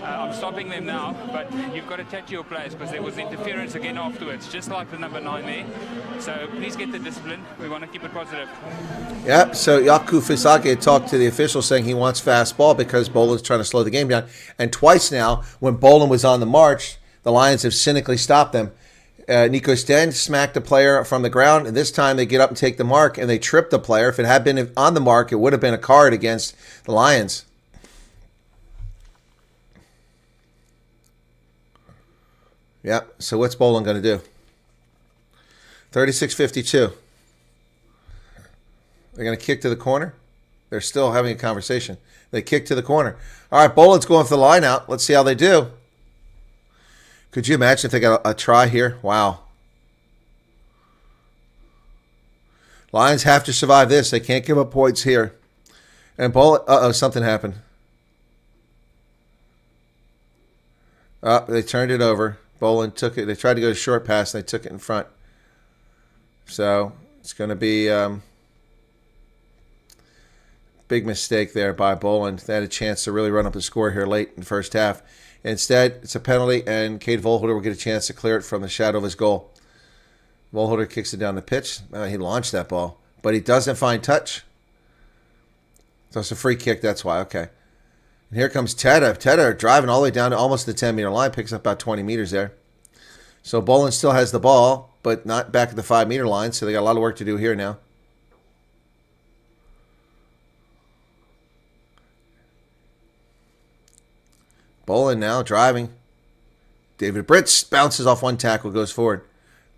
I'm stopping them now, but you've got to tattoo your players because there was interference again afterwards, just like the number 9 there. So please get the discipline. We want to keep it positive. Yeah, so Yaku Fisake talked to the official saying he wants fast ball because Boland's trying to slow the game down. And twice now, when Boland was on the march, the Lions have cynically stopped them. Nico Sten smacked a player from the ground, and this time they get up and take the mark, and they trip the player. If it had been on the mark, it would have been a card against the Lions. Yeah, so what's Boland going to do? 36-52. They're going to kick to the corner. They're still having a conversation. They kick to the corner. All right, Boland's going for the line out. Let's see how they do. Could you imagine if they got a try here? Wow. Lions have to survive this. They can't give up points here. And Boland, something happened. They turned it over. Boland took it. They tried to go to short pass, and they took it in front. So it's going to be big mistake there by Boland. They had a chance to really run up the score here late in the first half. Instead, it's a penalty, and Cade Volholder will get a chance to clear it from the shadow of his goal. Volholder kicks it down the pitch. He launched that ball, but he doesn't find touch. So it's a free kick, that's why. Okay. And here comes Tedder. Tedder driving all the way down to almost the 10-meter line, picks up about 20 meters there. So Boland still has the ball, but not back at the 5-meter line, so they got a lot of work to do here now. Boland now driving. David Britz bounces off one tackle, goes forward.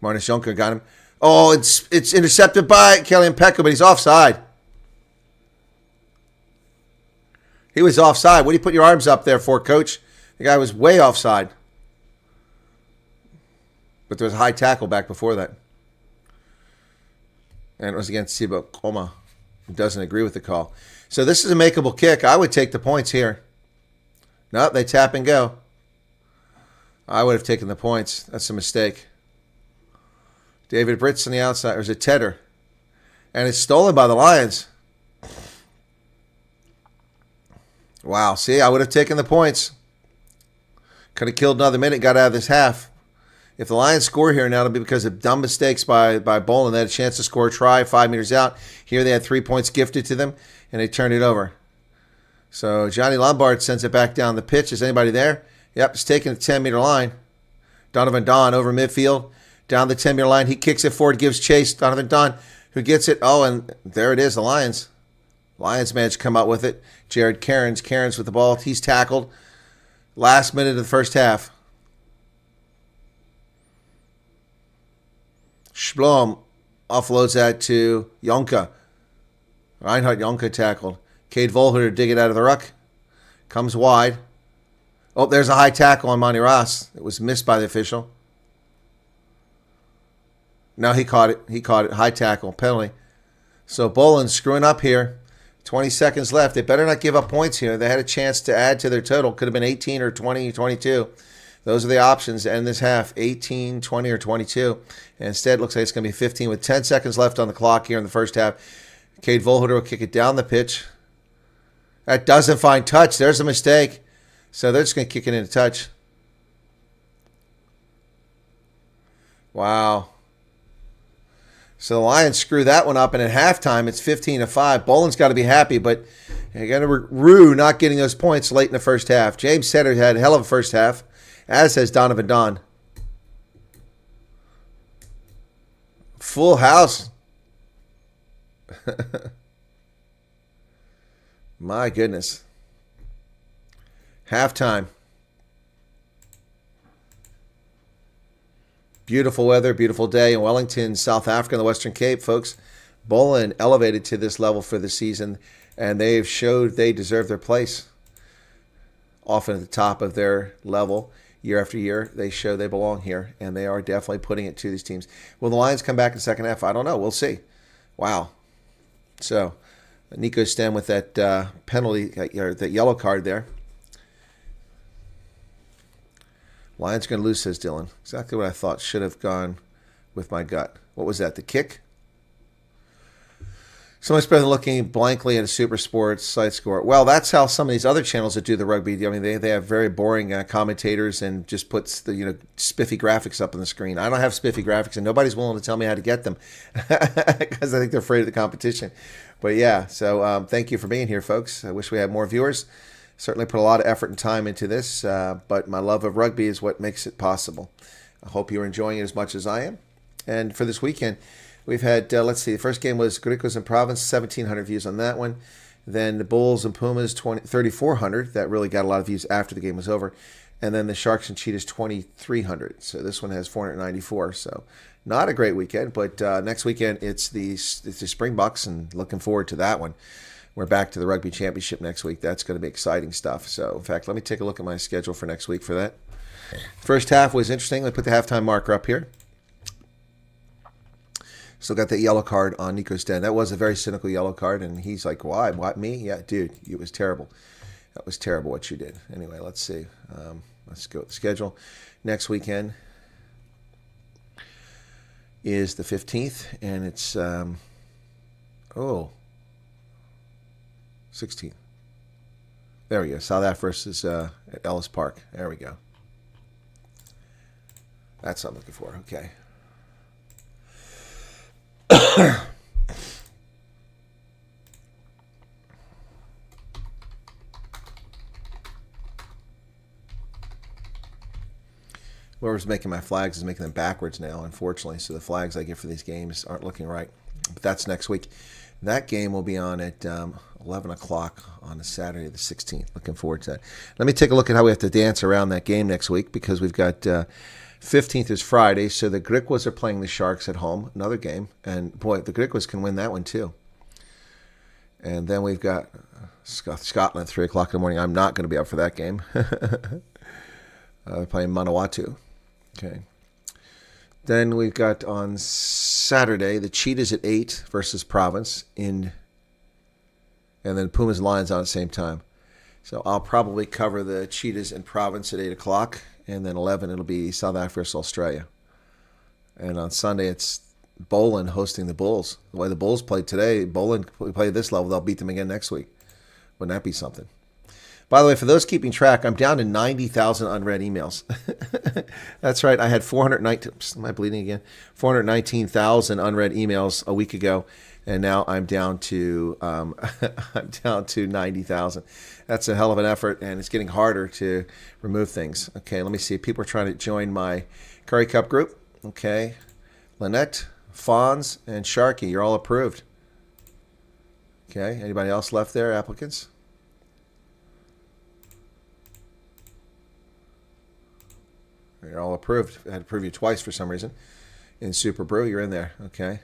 Marnus Jonker got him. Oh, it's intercepted by Kellyan Pekka, but he's offside. He was offside. What do you put your arms up there for, Coach? The guy was way offside. But there was a high tackle back before that. And it was against Sibo Koma, who doesn't agree with the call. So this is a makeable kick. I would take the points here. No, they tap and go. I would have taken the points. That's a mistake. David Britz on the outside. There's a Tedder. And it's stolen by the Lions. Wow. See, I would have taken the points. Could have killed another minute, got out of this half. If the Lions score here now, it'll be because of dumb mistakes by Boland. They had a chance to score a try 5 meters out. Here they had 3 points gifted to them, and they turned it over. So Johnny Lombard sends it back down the pitch. Is anybody there? Yep, it's taking the 10-meter line. Donovan Don over midfield. Down the 10-meter line. He kicks it forward, gives chase. Donovan Don, who gets it. Oh, and there it is, the Lions. Lions managed to come out with it. Jared Cairns. Cairns with the ball. He's tackled. Last minute of the first half. Splom offloads that to Jonker. Reinhard Jonker tackled. Cade Volholder dig it out of the ruck. Comes wide. Oh, there's a high tackle on Monty Ross. It was missed by the official. No, he caught it. He caught it. High tackle. Penalty. So Boland's screwing up here. 20 seconds left. They better not give up points here. They had a chance to add to their total. Could have been 18 or 20, 22. Those are the options to end this half. 18, 20, or 22. And instead, it looks like it's going to be 15 with 10 seconds left on the clock here in the first half. Cade Volholder will kick it down the pitch. That doesn't find touch. There's a mistake. So they're just going to kick it into touch. Wow. So the Lions screw that one up, and at halftime, it's 15-5. Boland's got to be happy, but you got to rue not getting those points late in the first half. James Tedder had a hell of a first half, as has Donovan Don. Full house. My goodness. Halftime. Beautiful weather, beautiful day in Wellington, South Africa, in the Western Cape, folks. Boland elevated to this level for the season, and they've showed they deserve their place. Often at the top of their level, year after year, they show they belong here, and they are definitely putting it to these teams. Will the Lions come back in the second half? I don't know. We'll see. Wow. So, Nico Sten with that penalty, or that yellow card there. Lions going to lose, says Dylan. Exactly what I thought. Should have gone with my gut. What was that? The kick? So much better than looking blankly at a Super Sports site score. Well, that's how some of these other channels that do the rugby. I mean, they have very boring commentators and just puts the spiffy graphics up on the screen. I don't have spiffy graphics, and nobody's willing to tell me how to get them because I think they're afraid of the competition. But yeah, so thank you for being here, folks. I wish we had more viewers. Certainly put a lot of effort and time into this, but my love of rugby is what makes it possible. I hope you're enjoying it as much as I am. And for this weekend, we've had, let's see, the first game was Griquas and Province, 1,700 views on that one. Then the Bulls and Pumas, 3,400. That really got a lot of views after the game was over. And then the Sharks and Cheetahs, 2,300. So this one has 494. So not a great weekend, but next weekend it's the Springboks, and looking forward to that one. We're back to the Rugby Championship next week. That's going to be exciting stuff. So, in fact, let me take a look at my schedule for next week for that. First half was interesting. Let me put the halftime marker up here. Still got that yellow card on Nico Sten. That was a very cynical yellow card, and he's like, why? What, me? Yeah, dude, it was terrible. That was terrible what you did. Anyway, let's see. Let's go with the schedule. Next weekend is the 15th, and it's, 16th. There we go. South Africa versus at Ellis Park. There we go. That's what I'm looking for. Okay. Whoever's making my flags is making them backwards now, unfortunately. So the flags I get for these games aren't looking right. But that's next week. That game will be on at 11 o'clock on a Saturday the 16th. Looking forward to that. Let me take a look at how we have to dance around that game next week, because we've got 15th is Friday, so the Griquas are playing the Sharks at home, another game. And, boy, the Griquas can win that one too. And then we've got Scotland at 3 o'clock in the morning. I'm not going to be up for that game. We're playing Manawatu. Okay. Then we've got on Saturday the Cheetahs at 8 versus Province, and then Pumas and Lions on at the same time. So I'll probably cover the Cheetahs and Province at 8 o'clock, and then 11 it'll be South Africa versus Australia. And on Sunday it's Boland hosting the Bulls. The way the Bulls played today, Boland play this level, they'll beat them again next week. Wouldn't that be something? By the way, for those keeping track, I'm down to 90,000 unread emails. That's right. I had 419. Am I bleeding again? 419,000 unread emails a week ago, and now I'm down to 90,000. That's a hell of an effort, and it's getting harder to remove things. Okay, let me see. People are trying to join my Currie Cup group. Okay, Lynette, Fonz, and Sharky, you're all approved. Okay, anybody else left there? Applicants? You're all approved. I had to approve you twice for some reason. In Super Brew, you're in there. Okay.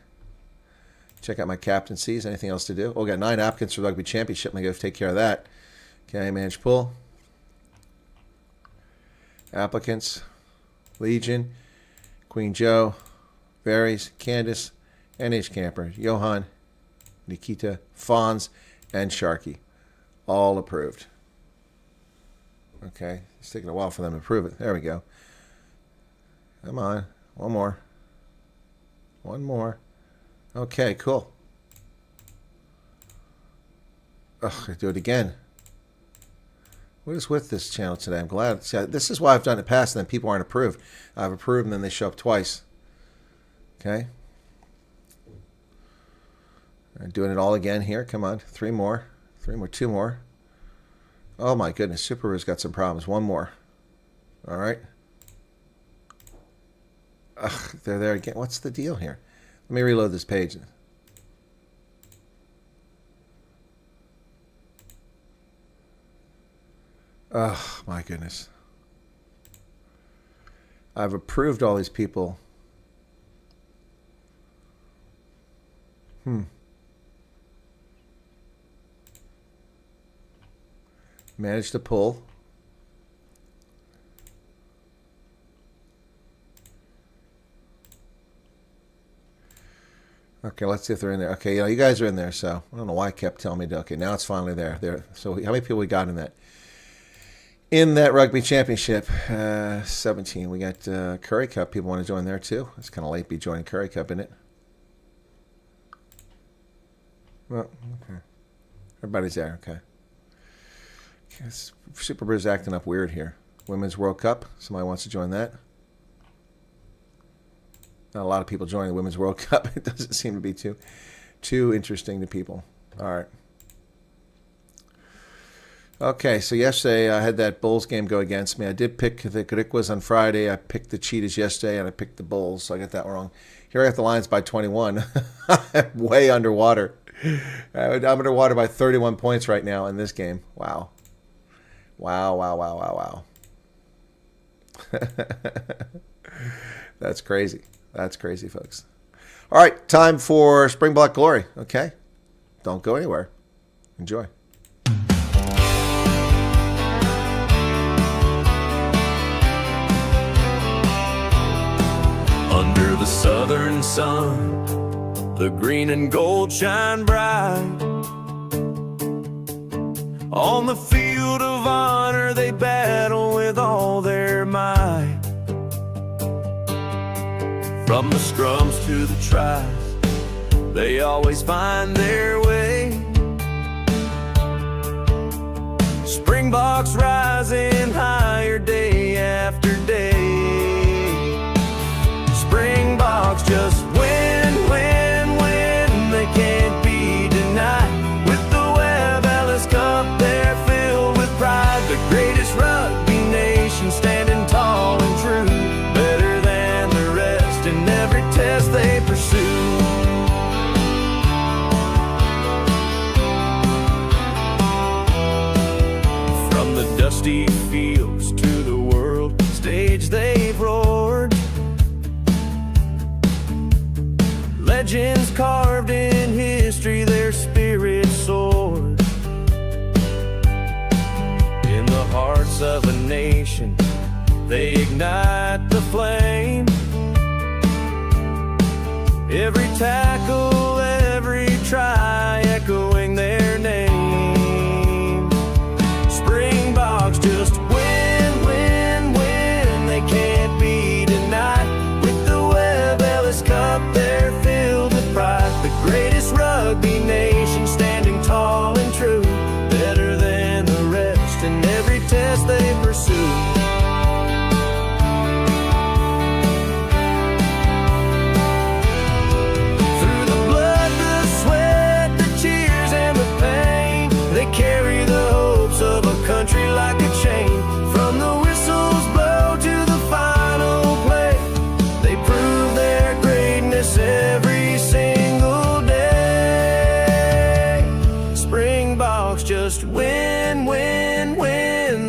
Check out my captaincies. Anything else to do? Oh, we got 9 applicants for the Rugby Championship. I'm going to go take care of that. Okay, manage pool. Applicants. Legion. Queen Joe. Varys. Candace. NH Camper. Johan. Nikita. Fonz. And Sharky. All approved. Okay. It's taking a while for them to approve it. There we go. Come on. One more. One more. Okay, cool. Ugh, I do it again. What is with this channel today? I'm glad. See, this is why I've done it in the past, and then people aren't approved. I've approved, and then they show up twice. Okay. I'm doing it all again here. Come on. 3 more. 3 more. 2 more. Oh, my goodness. Subaru's got some problems. 1 more. All right. Ugh, they're there again. What's the deal here? Let me reload this page. Oh, my goodness. I've approved all these people. Managed to pull. Okay, let's see if they're in there. Okay, you guys are in there, so I don't know why I kept telling me to. Okay, now it's finally there. So how many people we got in that? in that rugby championship. 17. We got Currie Cup. People want to join there too. It's kind of late to be joining Currie Cup, isn't it? Well, okay. Everybody's there. Okay. Super Brew's acting up weird here. Women's World Cup. Somebody wants to join that. Not a lot of people joining the Women's World Cup. It doesn't seem to be too interesting to people. All right. Okay, so yesterday I had that Bulls game go against me. I did pick the Kavailiers on Friday. I picked the Cheetahs yesterday, and I picked the Bulls, so I got that wrong. Here I got the Lions by 21. I'm way underwater. I'm underwater by 31 points right now in this game. Wow. Wow. That's crazy. That's crazy, folks. All right, time for Springbok Glory, okay? Don't go anywhere. Enjoy. Under the southern sun, the green and gold shine bright. On the field of honor, they battle with all their might. From the scrums to the tries, they always find their way. Springboks rising higher day after day. Springboks just win, they can't be denied. With the Webb Ellis Cup, they're filled with pride. The greatest rugby nation, standing tall and true, better than the rest in every test they pursue. From the dusty fields to the world stage they've roared. Legends carved in history, their spirit soared. In the hearts of a nation, they ignite the flame. Every tackle, every try, echoing their name. Springboks just win, they can't be denied. With the Webb Ellis Cup, they're filled with pride. The greatest rugby nation, standing tall and true, better than the rest in every test they pursue. Through the blood, the sweat, the cheers, and the pain, they carry the hopes of a country like a chain. From the whistles blow to the final play, they prove their greatness every single day. Springboks just win,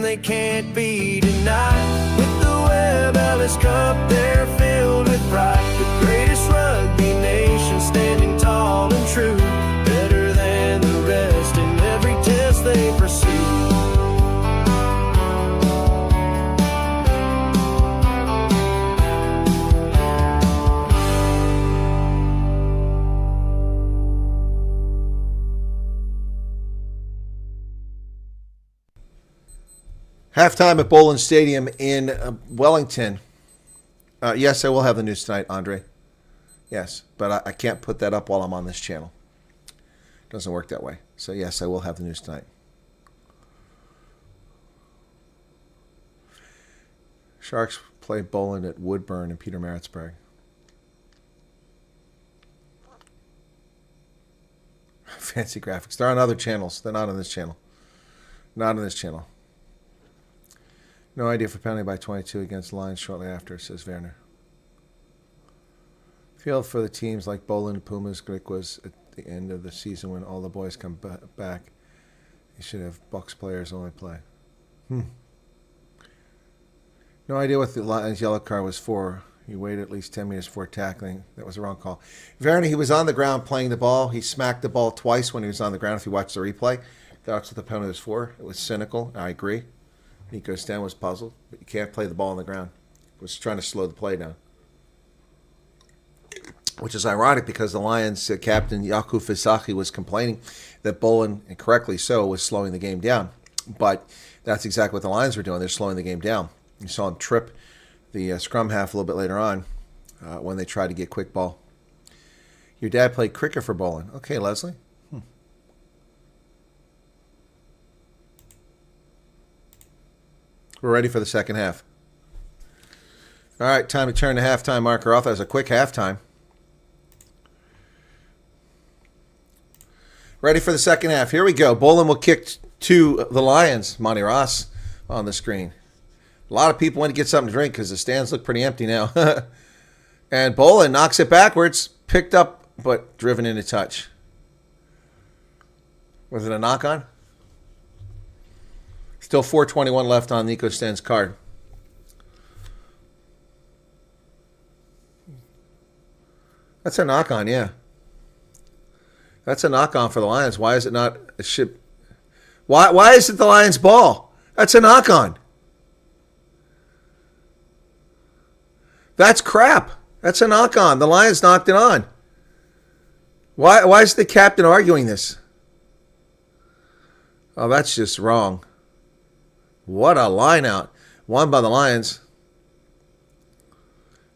they can't be denied. With the Webb Ellis Cup, they're filled with pride. The greatest rugby nation, standing tall and true, better than the rest in every test they pursue. Halftime at Boland Stadium in Wellington. Yes, I will have the news tonight, Andre. Yes, but I can't put that up while I'm on this channel. It doesn't work that way. So yes, I will have the news tonight. Sharks play Boland at Woodburn and Peter Maritzburg. Fancy graphics. They're on other channels. They're not on this channel. Not on this channel. No idea for penalty by 22 against Lions shortly after, says Werner. Feel for the teams like Boland, Pumas, Kavailiers at the end of the season when all the boys come back. You should have Bucks players only play. No idea what the Lions yellow card was for. He waited at least 10 minutes before tackling. That was a wrong call. Werner, he was on the ground playing the ball. He smacked the ball twice when he was on the ground. If you watch the replay, that's what the penalty was for. It was cynical. I agree. Nico Stan was puzzled, but you can't play the ball on the ground. He was trying to slow the play down. Which is ironic because the Lions captain Jakub Visaki was complaining that Boland, and correctly so, was slowing the game down. But that's exactly what the Lions were doing. They're slowing the game down. You saw them trip the scrum half a little bit later on when they tried to get quick ball. Your dad played cricket for Boland. Okay, Leslie. We're ready for the second half. All right, time to turn the halftime marker off. That was a quick halftime. Ready for the second half. Here we go. Boland will kick to the Lions. Monty Ross on the screen. A lot of people went to get something to drink because the stands look pretty empty now. And Boland knocks it backwards. Picked up, but driven into touch. Was it a knock-on? Still 4:21 left on Nico Sten's card. That's a knock-on, yeah. That's a knock-on for the Lions. Why is it not a ship? Why is it the Lions' ball? That's a knock-on. That's crap. That's a knock-on. The Lions knocked it on. Why is the captain arguing this? Oh, that's just wrong. What a line out. Won by the Lions.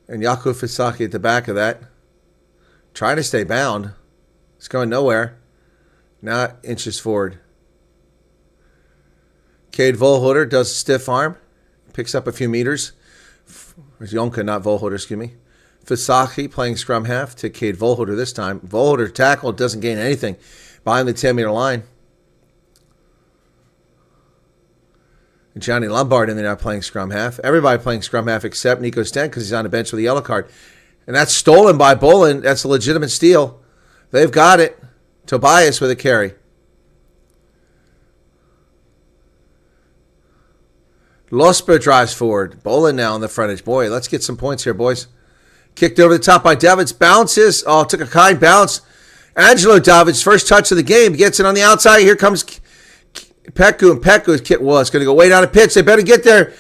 And Jakub Fisaki at the back of that. Trying to stay bound. It's going nowhere. Now inches forward. Cade Volholder does a stiff arm. Picks up a few meters. Jonka, not Volholder, excuse me. Fisaki playing scrum half to Cade Volholder this time. Volholder tackle, doesn't gain anything. Behind the 10-meter line. Johnny Lombard in there now playing scrum half. Everybody playing scrum half except Nico Sten because he's on the bench with a yellow card. And that's stolen by Boland. That's a legitimate steal. They've got it. Tobias with a carry. Losper drives forward. Boland now on the frontage. Boy, let's get some points here, boys. Kicked over the top by Davids. Bounces. Oh, took a kind bounce. Angelo Davids, first touch of the game. Gets it on the outside. Here comes Peku. And Peku's kick. Well, it's going to go way down the pitch. They better get there.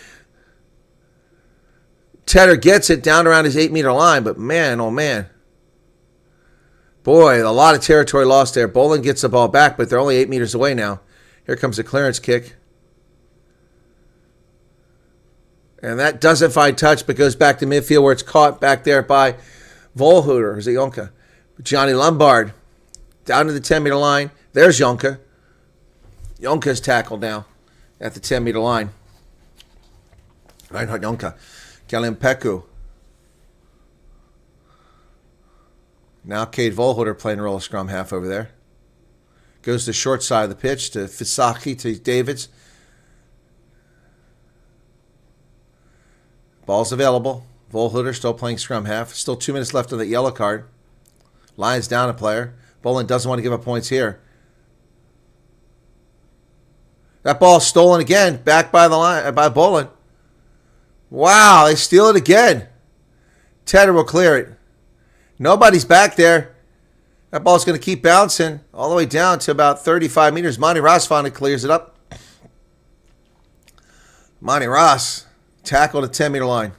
Tedder gets it down around his 8-meter line. But man, oh man. Boy, a lot of territory lost there. Boland gets the ball back, but they're only 8 meters away now. Here comes the clearance kick. And that doesn't find touch, but goes back to midfield where it's caught back there by Volhuter, or is it Jonka? Johnny Lombard down to the 10-meter line. There's Jonka. Jonka's tackled now at the 10-meter line. Reinhard Jonka. Kellen Peku. Now Cade Volhuter playing a role of scrum half over there. Goes to the short side of the pitch to Fisaki, to Davids. Ball's available. Volhuter still playing scrum half. Still 2 minutes left on that yellow card. Lions down a player. Boland doesn't want to give up points here. That ball's stolen again. Back by the line by Boland. Wow, they steal it again. Tedder will clear it. Nobody's back there. That ball's going to keep bouncing all the way down to about 35 meters. Monty Ross finally clears it up. Monty Ross tackled at 10-meter line.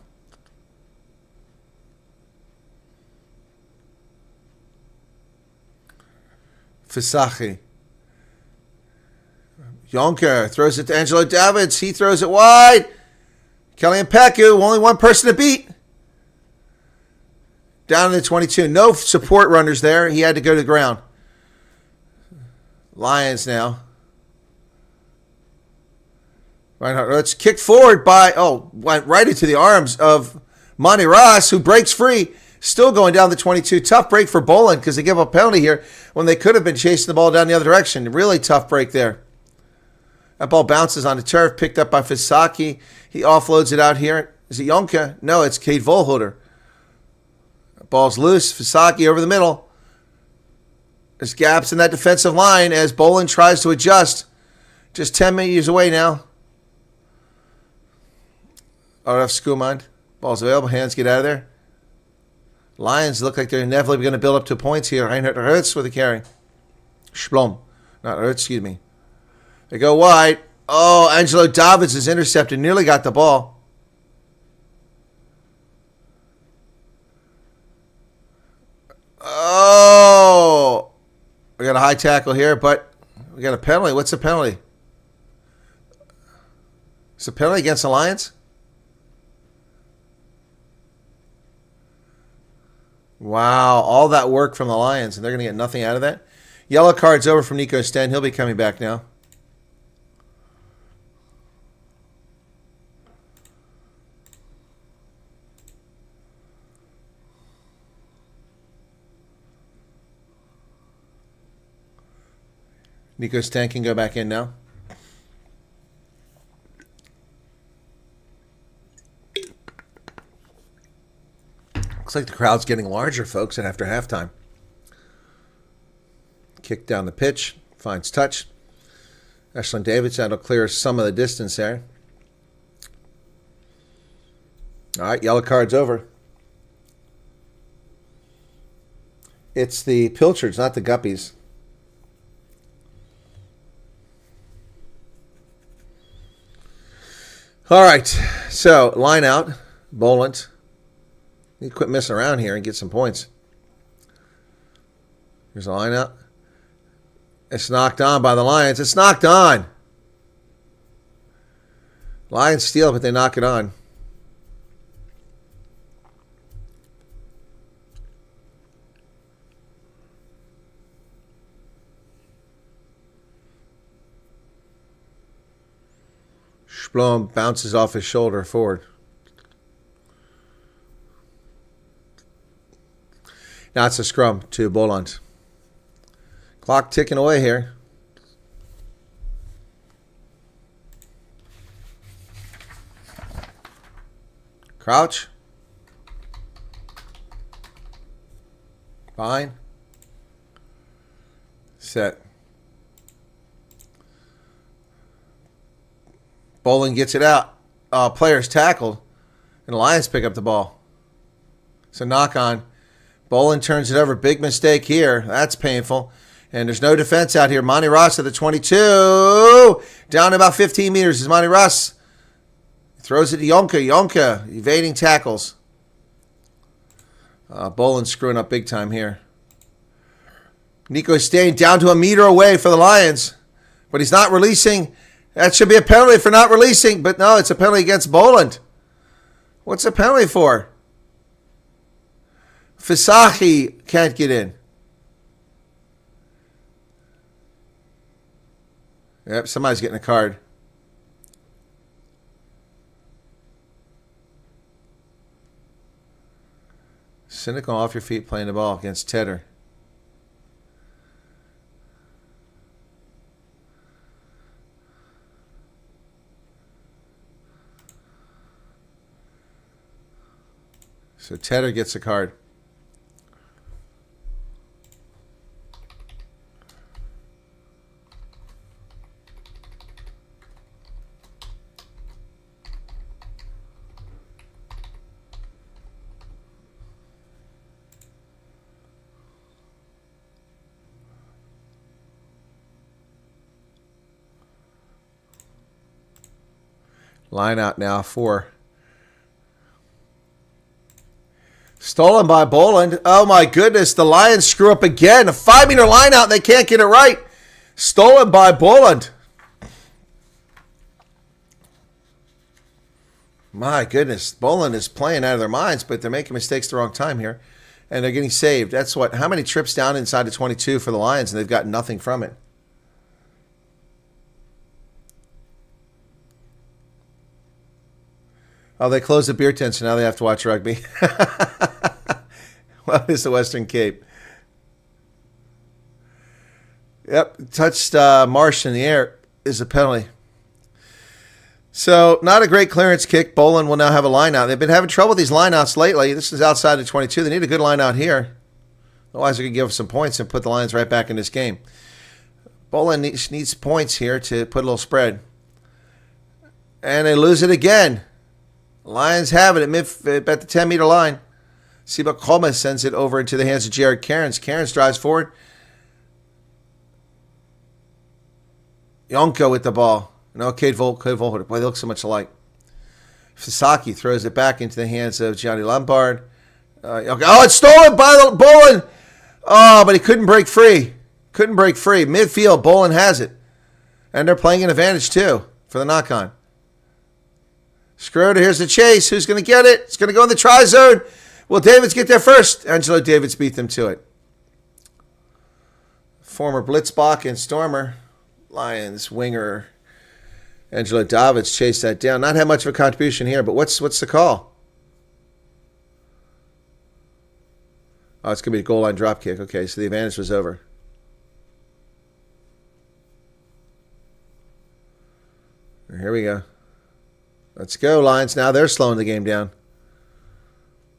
Fisaki. Jonker throws it to Angelo Davids. He throws it wide. Kellyanne Peku, only one person to beat. Down to the 22. No support runners there. He had to go to the ground. Lions now. Let's kick forward by, went right into the arms of Monty Ross, who breaks free. Still going down the 22. Tough break for Boland because they give up a penalty here when they could have been chasing the ball down the other direction. Really tough break there. That ball bounces on the turf, picked up by Fisaki. He offloads it out here. Is it Jonka? No, it's Cade Volhuter. Ball's loose. Fisaki over the middle. There's gaps in that defensive line as Boland tries to adjust. Just 10 meters away now. RF Skumand. Ball's available. Hands get out of there. Lions look like they're inevitably going to build up to points here. Reinhard Hertz with a carry. Splom. Not Hertz, excuse me. They go wide. Oh, Angelo Davids is intercepted. Nearly got the ball. Oh. We got a high tackle here, but we got a penalty. What's the penalty? It's a penalty against the Lions? Wow, all that work from the Lions, and they're going to get nothing out of that? Yellow card's over from Nico Sten. He'll be coming back now. Nico Sten can go back in now. Looks like the crowd's getting larger, folks, and after halftime. Kick down the pitch, finds touch. Ashlyn Davidson will clear some of the distance there. All right, yellow card's over. It's the Pilchards, not the Guppies. All right, so line out, Boland. You quit messing around here and get some points. Here's a line out. It's knocked on by the Lions. It's knocked on. Lions steal, but they knock it on. Splom bounces off his shoulder forward. Now it's a scrum to Boland. Clock ticking away here. Crouch. Fine. Set. Boland gets it out. Players tackled. And the Lions pick up the ball. It's a knock on. Boland turns it over. Big mistake here. That's painful. And there's no defense out here. Monty Ross at the 22. Down about 15 meters is Monty Ross. Throws it to Yonka. Yonka evading tackles. Boland screwing up big time here. Nico staying down to a meter away for the Lions. But he's not releasing. That should be a penalty for not releasing. But no, it's a penalty against Boland. What's the penalty for? Fisachi can't get in. Yep, somebody's getting a card. Cynical off your feet playing the ball against Tedder. So Tedder gets a card. Line out now for stolen by Boland. Oh my goodness, the Lions screw up again. A 5-meter line out and they can't get it right. Stolen by Boland. My goodness, Boland is playing out of their minds, but they're making mistakes the wrong time here. And they're getting saved. That's what, how many trips down inside the 22 for the Lions and they've got nothing from it. Oh, they closed the beer tent, so now they have to watch rugby. Well, it's the Western Cape. Yep, touched Marsh in the air is a penalty. So, not a great clearance kick. Boland will now have a line out. They've been having trouble with these line outs lately. This is outside the 22. They need a good line out here. Otherwise, they're going to give us some points and put the Lions right back in this game. Boland needs points here to put a little spread. And they lose it again. Lions have it at the 10-meter line. Siba Koma sends it over into the hands of Jared Cairns. Cairns drives forward. Yonko with the ball. No, Cade Volholder. Boy, they look so much alike. Fisaki throws it back into the hands of Gianni Lombard. Oh, it's stolen by Boland. Oh, but he couldn't break free. Couldn't break free. Midfield, Boland has it. And they're playing an advantage, too, for the knock-on. Schroeder, here's the chase. Who's going to get it? It's going to go in the try zone. Will Davids get there first? Angelo Davids beat them to it. Former Blitzbach and Stormer. Lions winger Angelo Davids chased that down. Not had much of a contribution here, but what's the call? Oh, it's going to be a goal line drop kick. Okay, so the advantage was over. Here we go. Let's go, Lions. Now they're slowing the game down.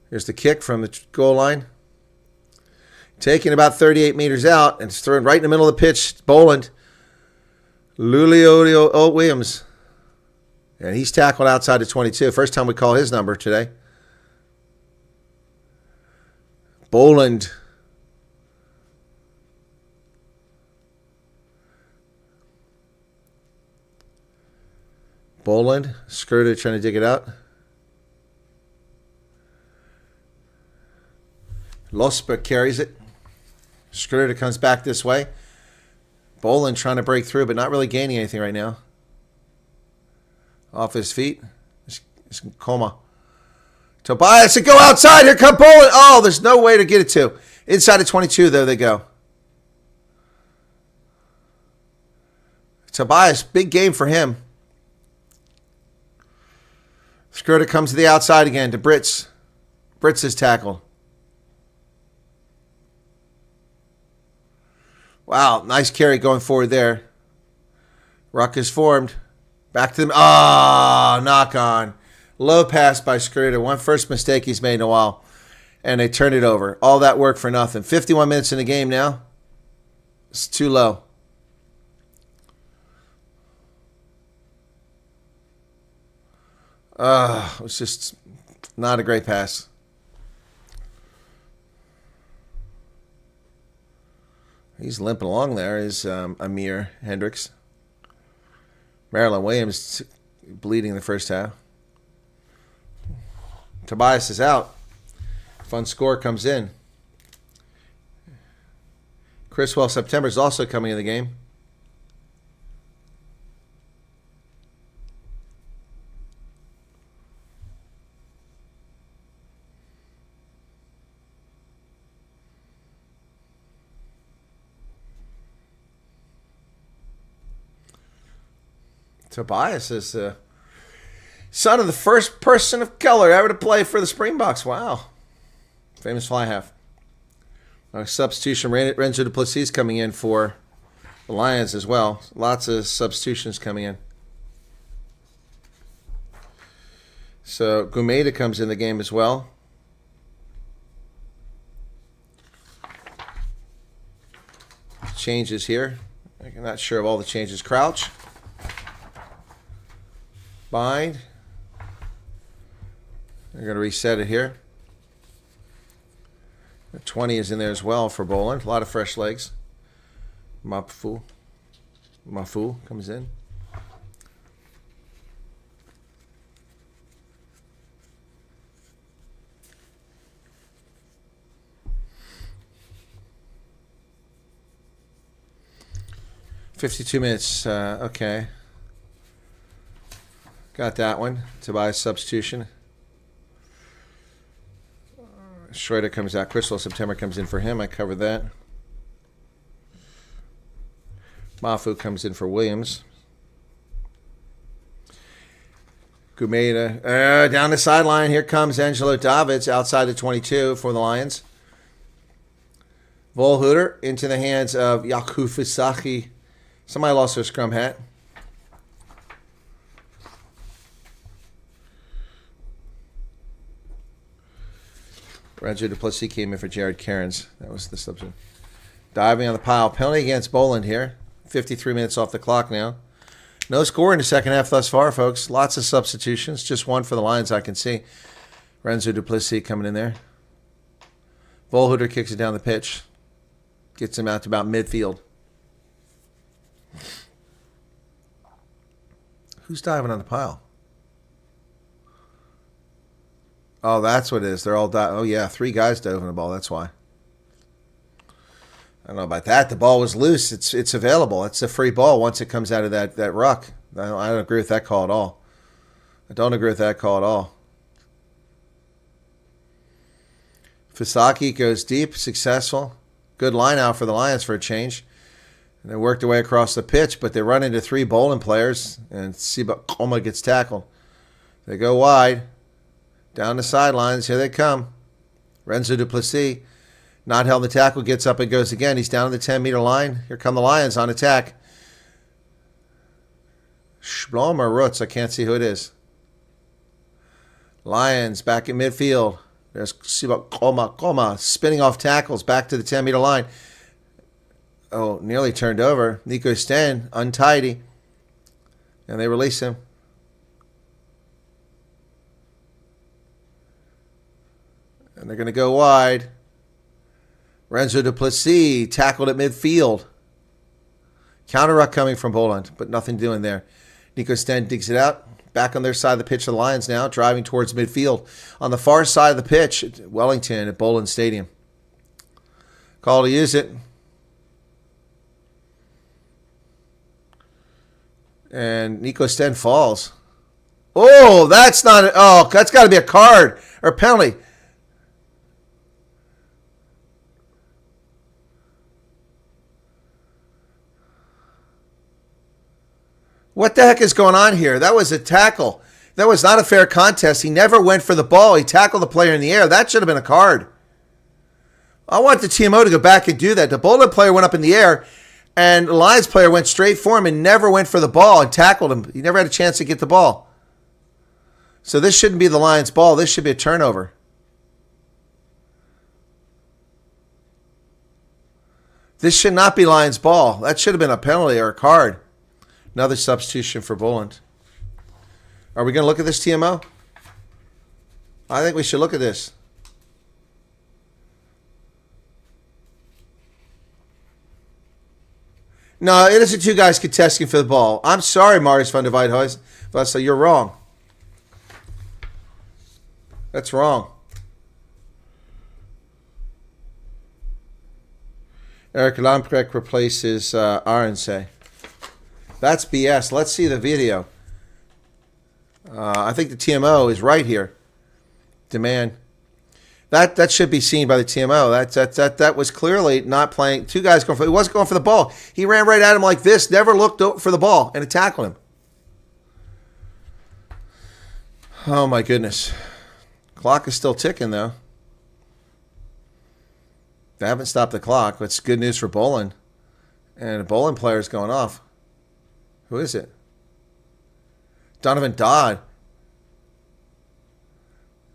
Here's the kick from the goal line. Taking about 38 meters out, and it's thrown right in the middle of the pitch. Boland. Lulio Williams. And he's tackled outside the 22. First time we call his number today. Boland. Boland. Skirted trying to dig it out. Losberg carries it. Skirted comes back this way. Boland trying to break through, but not really gaining anything right now. Off his feet. It's coma. Tobias, go outside. Here come Boland. Oh, there's no way to get it to. Inside of 22, there they go. Tobias, big game for him. Skirta comes to the outside again to Brits. Brits is tackled. Wow, nice carry going forward there. Ruck is formed. Back to them. Ah, knock on. Low pass by Skirta. One first mistake he's made in a while. And they turn it over. All that work for nothing. 51 minutes in the game now. It's too low. It was just not a great pass. He's limping along there, is Amir Hendricks. Marilyn Williams bleeding in the first half. Tobias is out. Fun score comes in. Chris Wyatt September is also coming in the game. Tobias is the son of the first person of color ever to play for the Springboks. Wow. Famous fly half. Substitution, Renzo Duplessis coming in for the Lions as well. Lots of substitutions coming in. So Gumeda comes in the game as well. Changes here. I'm not sure of all the changes. Crouch. Bind. They're going to reset it here. The 20 is in there as well for Boland. A lot of fresh legs. Mafu comes in. $52 minutes. Okay. Got that one. Tobias substitution. Schroeder comes out. Crystal September comes in for him. I covered that. Mafu comes in for Williams. Gumeda. Down the sideline. Here comes Angelo Davids outside the 22 for the Lions. Volhuter into the hands of Yakufisaki. Somebody lost their scrum hat. Renzo Duplessis came in for Jared Cairns. That was the substitute. Diving on the pile. Penalty against Boland here. 53 minutes off the clock now. No score in the second half thus far, folks. Lots of substitutions. Just one for the Lions I can see. Renzo Duplessis coming in there. Volhuter kicks it down the pitch. Gets him out to about midfield. Who's diving on the pile? Oh, that's what it is. They're all oh yeah, 3 guys dove in the ball. That's why. I don't know about that. The ball was loose. It's available. It's a free ball once it comes out of that ruck. I don't agree with that call at all. I don't agree with that call at all. Fisaki goes deep, successful. Good line out for the Lions for a change. And they worked their way across the pitch, but they run into 3 Boland players, and Siba gets tackled. They go wide. Down the sidelines. Here they come. Renzo Duplessis, not held the tackle, gets up and goes again. He's down to the 10-meter line. Here come the Lions on attack. Schblom or Rutz, I can't see who it is. Lions back in midfield. There's Koma spinning off tackles back to the 10-meter line. Oh, nearly turned over. Nico Sten, untidy. And they release him. And they're going to go wide. Renzo Duplessis tackled at midfield. Counter ruck coming from Boland, but nothing doing there. Nico Sten digs it out. Back on their side of the pitch, the Lions now driving towards midfield. On the far side of the pitch, at Wellington at Boland Stadium. Call to use it. And Nico Sten falls. Oh, that's got to be a card or a penalty. What the heck is going on here? That was a tackle. That was not a fair contest. He never went for the ball. He tackled the player in the air. That should have been a card. I want the TMO to go back and do that. The Boland player went up in the air, and the Lions player went straight for him and never went for the ball and tackled him. He never had a chance to get the ball. So this shouldn't be the Lions' ball. This should be a turnover. This should not be Lions' ball. That should have been a penalty or a card. Another substitution for Boland. Are we going to look at this TMO? I think we should look at this. No, it isn't 2 guys contesting for the ball. I'm sorry, Marius van der Weidhuis. So you're wrong. That's wrong. Eric Lamprecht replaces Arnse. That's BS. Let's see the video. I think the TMO is right here. Demand. That should be seen by the TMO. That was clearly not playing. 2 guys going for. He wasn't going for the ball. He ran right at him like this. Never looked for the ball and it tackled him. Oh my goodness. Clock is still ticking though. They haven't stopped the clock. But it's good news for Boland. And a Boland player is going off. Who is it? Donovan Dodd.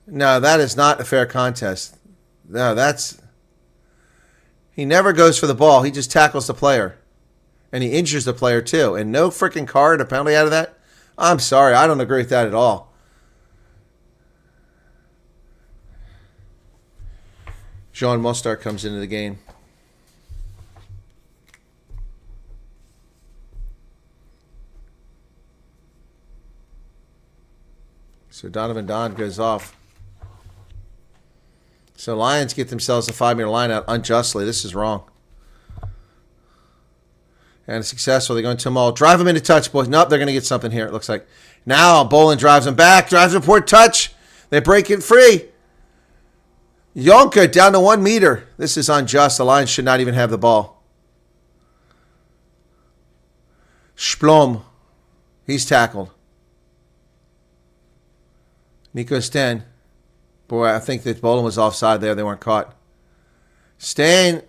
No, that is not a fair contest. No, that's... He never goes for the ball. He just tackles the player. And he injures the player too. And no freaking card, a penalty out of that? I'm sorry. I don't agree with that at all. Jean Mostert comes into the game. So Donovan Don goes off. So Lions get themselves a 5-meter line out unjustly. This is wrong. And it's successful. They go into them all. Drive them into touch, boys. Nope, they're going to get something here, it looks like. Now Boland drives them back. Drives them toward touch. They break it free. Jonker down to 1 meter. This is unjust. The Lions should not even have the ball. Splom. He's tackled. Nico Sten. Boy, I think that Boland was offside there. They weren't caught. Sten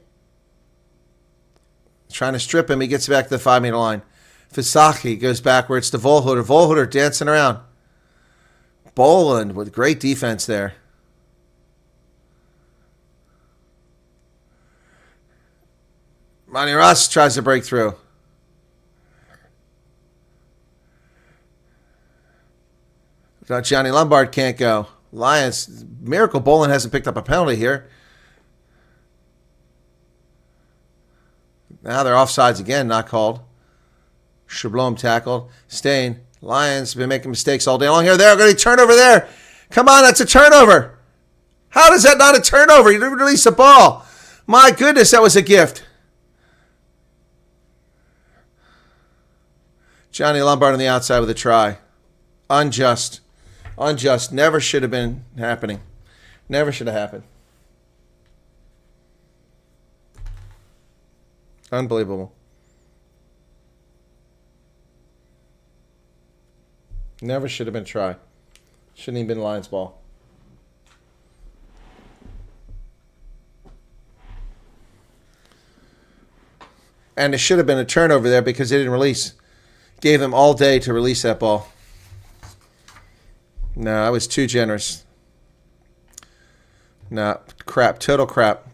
trying to strip him. He gets back to the 5-meter line. Fisaki goes backwards to Volhuter. Volhuter dancing around. Boland with great defense there. Monty Ross tries to break through. Johnny Lombard can't go. Lions, miracle Boland hasn't picked up a penalty here. Now they're offsides again, not called. Schablom tackled. Stain. Lions have been making mistakes all day long here. They're going to turnover there. Come on, that's a turnover. How does that not a turnover? You didn't release the ball. My goodness, that was a gift. Johnny Lombard on the outside with a try. Unjust. Unjust. Never should have been happening. Never should have happened. Unbelievable. Never should have been a try. Shouldn't even been Lions ball. And it should have been a turnover there because they didn't release. Gave them all day to release that ball. No, I was too generous. No, crap. Total crap.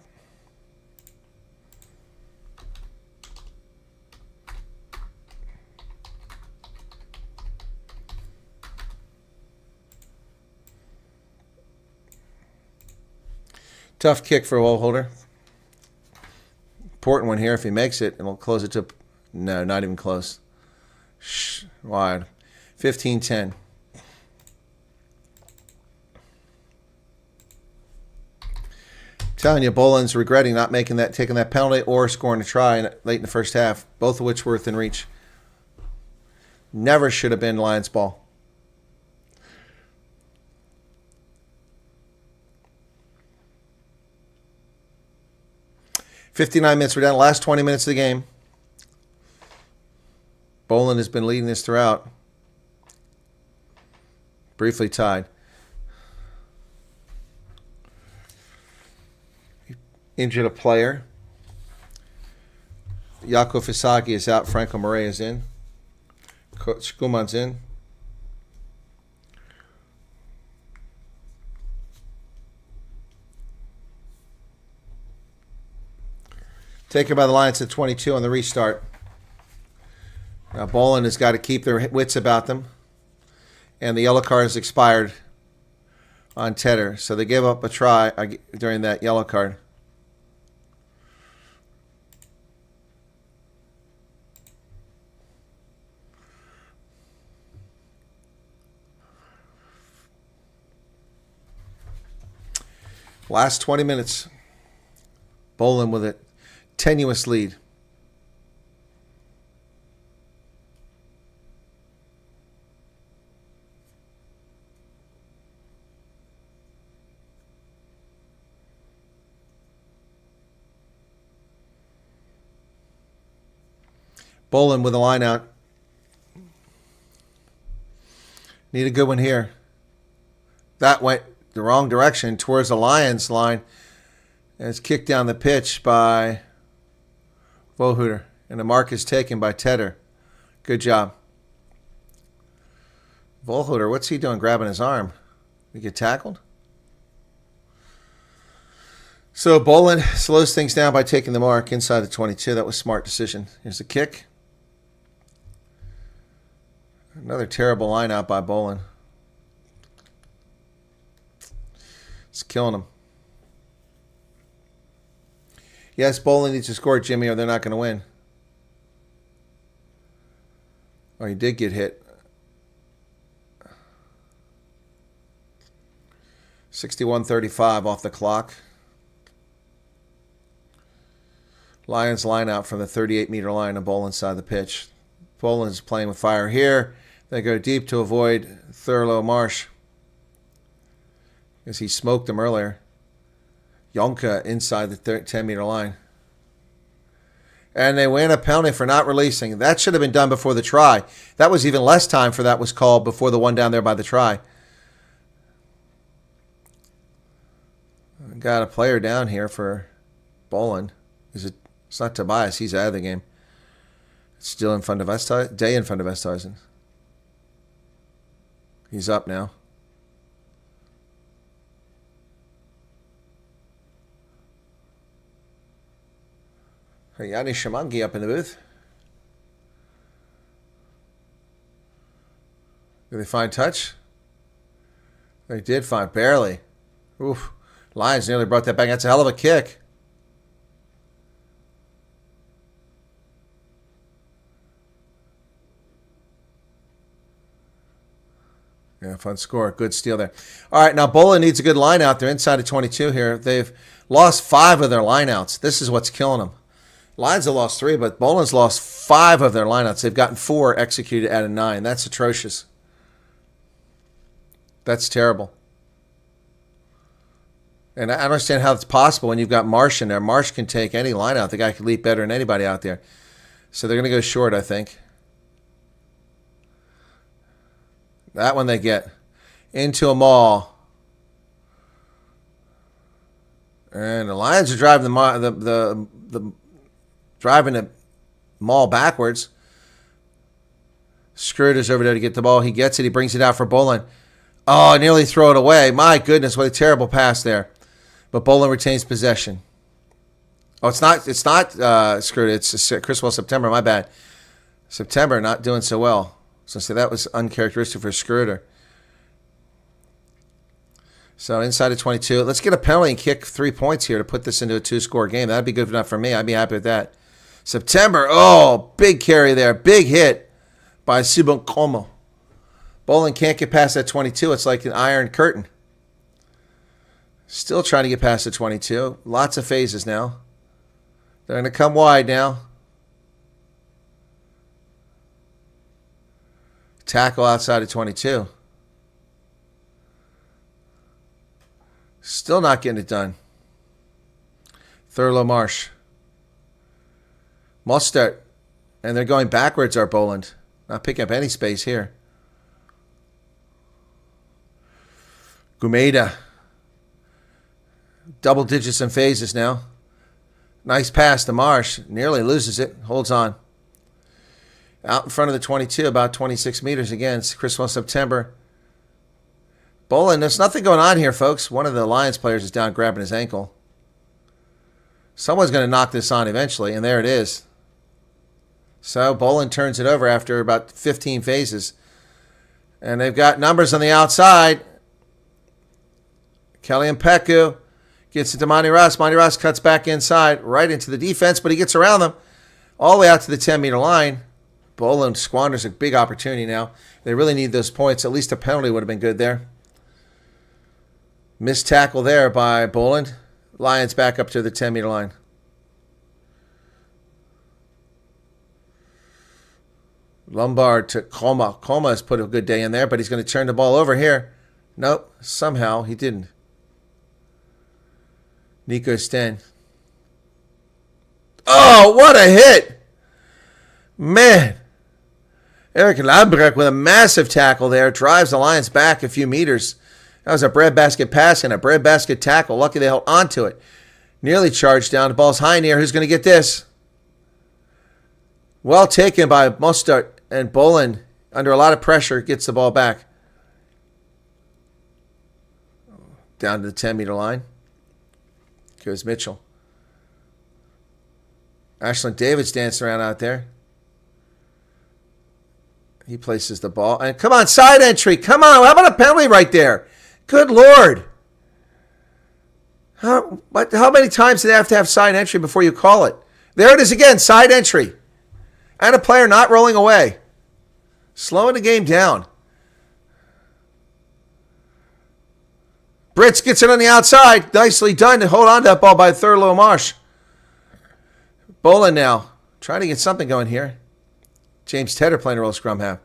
Tough kick for a wall holder. Important one here. If he makes it, it'll close it to... No, not even close. Wide. 15-10. Telling you, Boland's regretting not taking that penalty or scoring a try late in the first half, both of which were within reach. Never should have been Lions ball. "59 minutes. We're down the last 20 minutes of the game. Boland has been leading this throughout. Briefly tied. Injured a player. Jaco Fisagi is out. Franco Murray is in. Skuman's in. Taken by the Lions at 22 on the restart. Now Boland has got to keep their wits about them. And the yellow card has expired on Tedder. So they gave up a try during that yellow card. Last 20 minutes. Boland with a tenuous lead. Boland with a line out. Need a good one here. That went the wrong direction towards the Lions line. And it's kicked down the pitch by Vohuter. And the mark is taken by Tedder. Good job. Vohuter, what's he doing grabbing his arm? Did he get tackled? So Boland slows things down by taking the mark inside the 22. That was a smart decision. Here's the kick. Another terrible line out by Boland. It's killing him. Yes, Boland needs to score, Jimmy, or they're not going to win. Oh, he did get hit. 61-35 off the clock. Lions line out from the 38-meter line on Boland's side of the pitch. Boland's playing with fire here. They go deep to avoid Thurlow Marsh, because he smoked them earlier. Yonka inside the 10-meter line. And they win a penalty for not releasing. That should have been done before the try. That was even less time for that was called before the one down there by the try. Got a player down here for Boland. It's not Tobias. He's out of the game. It's still in front of Vesthuizen. Day in front of Vesthuizen. He's up now. Yanni Shamangi up in the booth. Did they find touch? They did find, barely. Oof. Lions nearly brought that back. That's a hell of a kick. Yeah, fun score. Good steal there. All right, now Boland needs a good line out. They're inside of 22 here. They've lost 5 of their lineouts. This is what's killing them. Lions have lost 3, but Boland's lost 5 of their lineouts. They've gotten 4 executed out of 9. That's atrocious. That's terrible. And I don't understand how it's possible when you've got Marsh in there. Marsh can take any line out. The guy can leap better than anybody out there. So they're going to go short, I think. That one they get. Into a maul. And the Lions are driving driving the maul backwards. Schroeder's over there to get the ball. He gets it. He brings it out for Boland. Oh, nearly throw it away. My goodness, what a terrible pass there. But Boland retains possession. Oh, it's not Schroeder. It's Chris Wyatt September. My bad. September not doing so well. So that was uncharacteristic for Schroeder. So inside of 22. Let's get a penalty and kick 3 points here to put this into a 2-score game. That'd be good enough for me. I'd be happy with that. September. Oh, big carry there. Big hit by Subon Como. Boland can't get past that 22. It's like an iron curtain. Still trying to get past the 22. Lots of phases now. They're going to come wide now. Tackle outside of 22. Still not getting it done. Thurlow Marsh. Mostert. And they're going backwards, our Boland. Not picking up any space here. Gumeda. Double digits in phases now. Nice pass to Marsh. Nearly loses it. Holds on. Out in front of the 22, about 26 meters again. It's Chris Wyatt September. Boland, there's nothing going on here, folks. One of the Lions players is down grabbing his ankle. Someone's going to knock this on eventually, and there it is. So Boland turns it over after about 15 phases. And they've got numbers on the outside. Kelly and Peku gets it to Monty Ross. Monty Ross cuts back inside, right into the defense, but he gets around them all the way out to the 10-meter line. Boland squanders a big opportunity now. They really need those points. At least a penalty would have been good there. Missed tackle there by Boland. Lions back up to the 10-meter line. Lombard to Coma. Coma has put a good day in there, but he's going to turn the ball over here. Nope, somehow he didn't. Nico Sten. Oh, what a hit! Man. Eric Lambrecht with a massive tackle there. Drives the Lions back a few meters. That was a breadbasket pass and a breadbasket tackle. Lucky they held onto it. Nearly charged down. The ball's high in the air. Who's going to get this? Well taken by Mostert, and Boland, under a lot of pressure, gets the ball back. Down to the 10-meter line. Goes Mitchell. Ashland David's dancing around out there. He places the ball. And come on, side entry. Come on. How about a penalty right there? Good Lord. How many times do they have to have side entry before you call it? There it is again, side entry. And a player not rolling away. Slowing the game down. Brits gets it on the outside. Nicely done to hold on to that ball by Thurlow Marsh. Boland now. Trying to get something going here. James Tedder playing a role scrum half.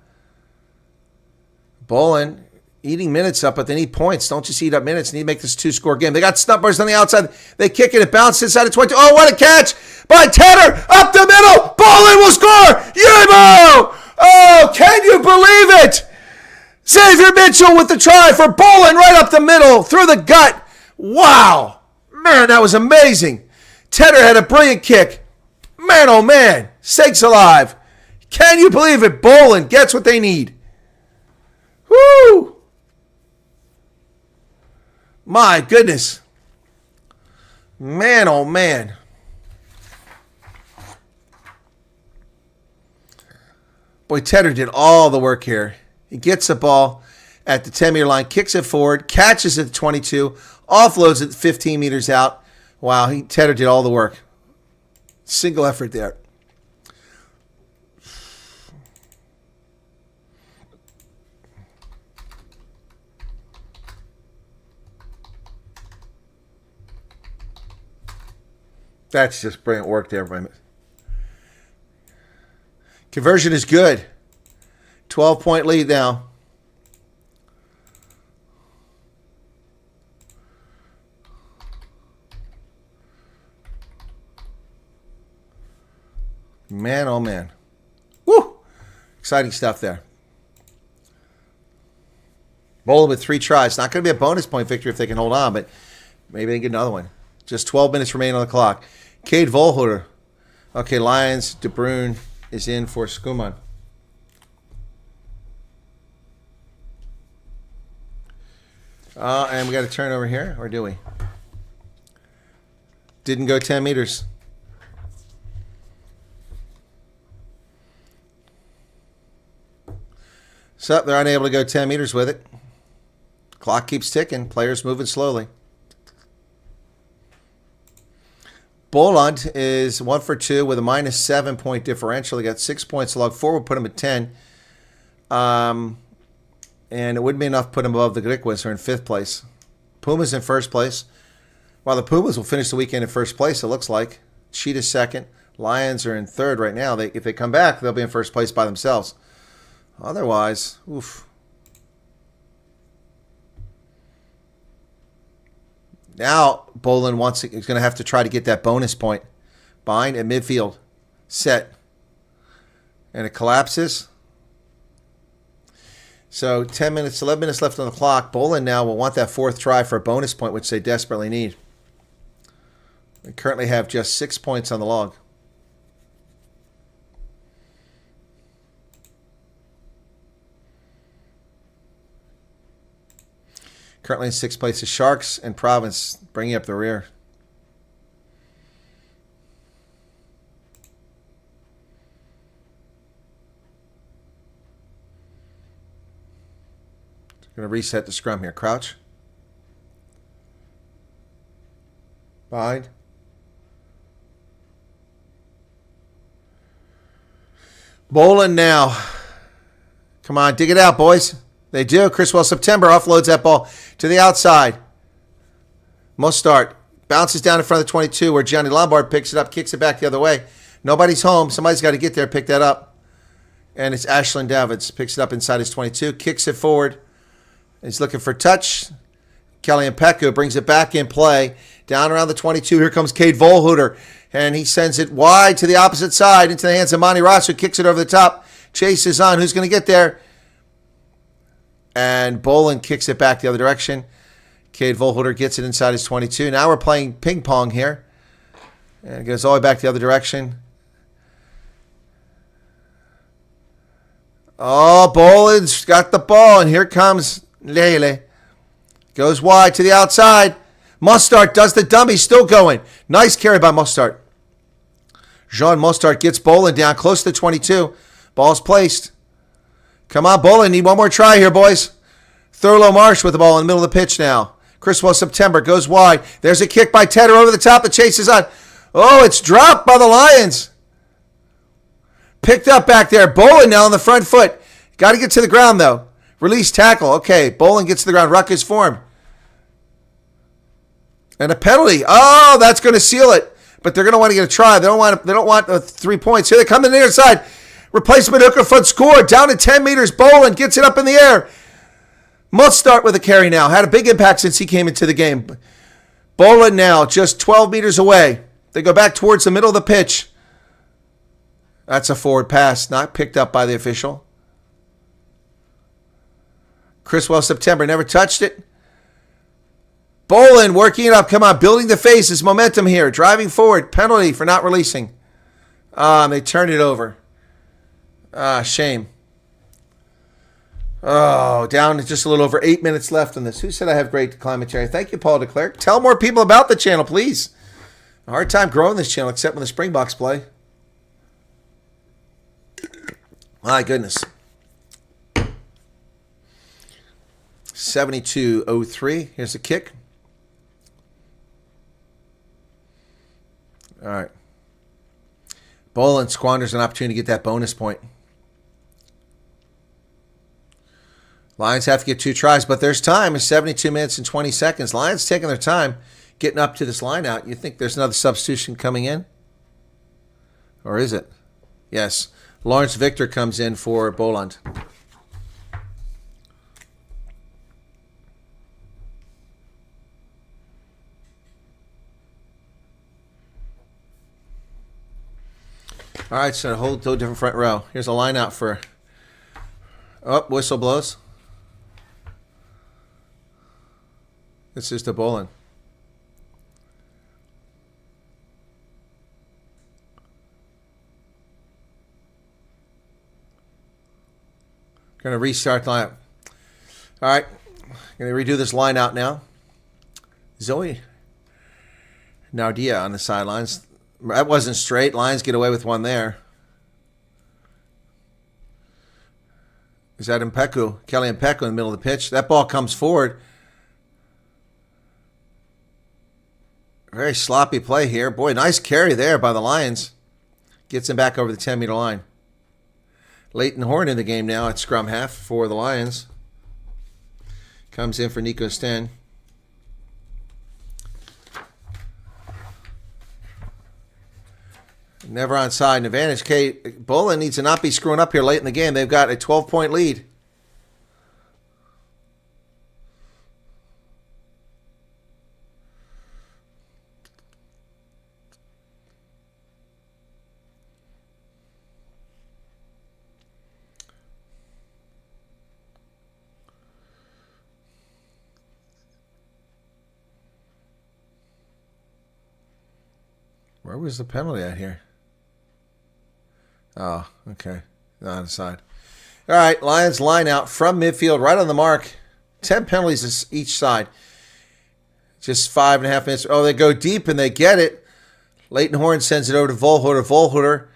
Boland eating minutes up, but they need points. Don't just eat up minutes. They need to make this 2-score game. They got snubbers on the outside. They kick it. It bounces inside of 22. Oh, what a catch by Tedder. Up the middle. Boland will score. Yebo! Oh, can you believe it? Xavier Mitchell with the try for Boland right up the middle, through the gut. Wow. Man, that was amazing. Tedder had a brilliant kick. Man, oh man. Sakes alive. Can you believe it? Boland gets what they need. Woo! My goodness. Man, oh man. Boy, Tedder did all the work here. He gets the ball at the 10-meter line, kicks it forward, catches it at 22, offloads it 15 meters out. Wow, Tedder did all the work. Single effort there. That's just brilliant work there, everybody. Conversion is good. 12-point lead now. Man, oh man. Woo! Exciting stuff there. Boland with 3 tries. Not going to be a bonus point victory if they can hold on, but maybe they can get another one. Just 12 minutes remaining on the clock. Cade Volhuter. Okay, Lions. De Bruyne is in for Skuman. And we got a turnover here, or do we? Didn't go 10 meters. So they're unable to go 10 meters with it. Clock keeps ticking. Players moving slowly. Boland is 1 for 2 with a -7 point differential. They got 6 points to log. 4 would put him at 10. And it wouldn't be enough to put him above the Griquas, who are in 5th place. Pumas in 1st place. While the Pumas will finish the weekend in 1st place, it looks like. Cheetah's 2nd. Lions are in 3rd right now. If they come back, they'll be in 1st place by themselves. Otherwise, oof. Now, Boland is going to have to try to get that bonus point. Bind at midfield. Set. And it collapses. So 10 minutes, 11 minutes left on the clock. Boland now will want that 4th try for a bonus point, which they desperately need. They currently have just 6 points on the log. Currently in 6th place is Sharks and Province bringing up the rear. Going to reset the scrum here. Crouch. Bind. Boland now. Come on, dig it out, boys. They do. Chris Wyatt September offloads that ball to the outside. Mostart bounces down in front of the 22 where Gianni Lombard picks it up, kicks it back the other way. Nobody's home. Somebody's got to get there, pick that up. And it's Ashland Davids. Picks it up inside his 22, kicks it forward. He's looking for touch. Kelly Mpeku brings it back in play. Down around the 22. Here comes Cade Volhuter. And he sends it wide to the opposite side into the hands of Monty Ross, who kicks it over the top. Chase is on. Who's going to get there? And Boland kicks it back the other direction. Cade Volhuter gets it inside his 22. Now we're playing ping pong here. And it goes all the way back the other direction. Oh, Boland's got the ball. And here comes Lele. Goes wide to the outside. Mostart does the dummy. Still going. Nice carry by Mostart. Jean Mostart gets Boland down close to the 22. Ball's placed. Come on, Boland. Need one more try here, boys. Thurlow Marsh with the ball in the middle of the pitch now. Chris Wyatt September goes wide. There's a kick by Tedder over the top. The chase is on. Oh, it's dropped by the Lions. Picked up back there. Boland now on the front foot. Got to get to the ground, though. Release tackle. Okay, Boland gets to the ground. Ruck is formed. And a penalty. Oh, that's going to seal it. But they're going to want to get a try. They don't want the 3 points. Here they come to the near side. Replacement hooker foot score. Down to 10 meters. Boland gets it up in the air. Must start with a carry now. Had a big impact since he came into the game. Boland now just 12 meters away. They go back towards the middle of the pitch. That's a forward pass. Not picked up by the official. Chris Wyatt September never touched it. Boland working it up. Come on, building the faces. Momentum here. Driving forward. Penalty for not releasing. They turned it over. Shame. Oh, down to just a little over 8 minutes left on this. Who said I have great commentary? Thank you, Paul DeClerc. Tell more people about the channel, please. A hard time growing this channel, except when the Springboks play. My goodness. 72-03. Here's the kick. All right. Boland squanders an opportunity to get that bonus point. Lions have to get 2 tries, but there's time. It's 72 minutes and 20 seconds. Lions taking their time getting up to this line out. You think there's another substitution coming in? Or is it? Yes. Lawrence Victor comes in for Boland. All right, so whole different front row. Here's a line out for. Oh, whistle blows. This is the Boland. Going to restart the lineup. All right, going to redo this line out now. Zoe Nardia on the sidelines. That wasn't straight. Lions get away with one there. Is that Mpeku? Kelly Mpeku in the middle of the pitch. That ball comes forward. Very sloppy play here. Boy, nice carry there by the Lions. Gets him back over the 10-meter line. Leighton Horn in the game now at scrum half for the Lions. Comes in for Nico Sten. Never onside. An advantage. Kate Boland needs to not be screwing up here late in the game. They've got a 12-point lead. Where was the penalty at here? Oh, okay. On the side. All right, Lions line out from midfield, right on the mark. 10 penalties each side. Just 5.5 minutes. Oh, they go deep and they get it. Leighton Horn sends it over to Volhuter,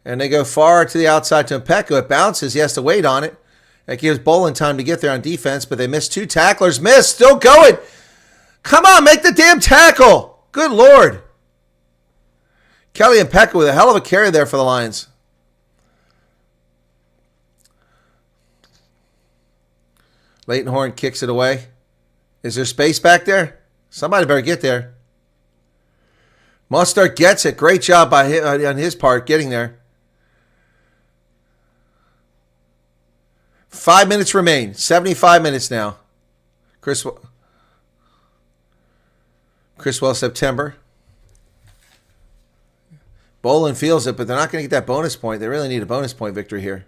and they go far to the outside to Mpeku. It bounces. He has to wait on it. That gives Boland time to get there on defense, but they missed 2 tacklers. Miss, still going. Come on, make the damn tackle. Good Lord. Kelly Mpeku with a hell of a carry there for the Lions. Leighton Horn kicks it away. Is there space back there? Somebody better get there. Mustard gets it. Great job on his part getting there. 5 minutes remain. 75 minutes now. Criswell September. Boland feels it, but they're not going to get that bonus point. They really need a bonus point victory here.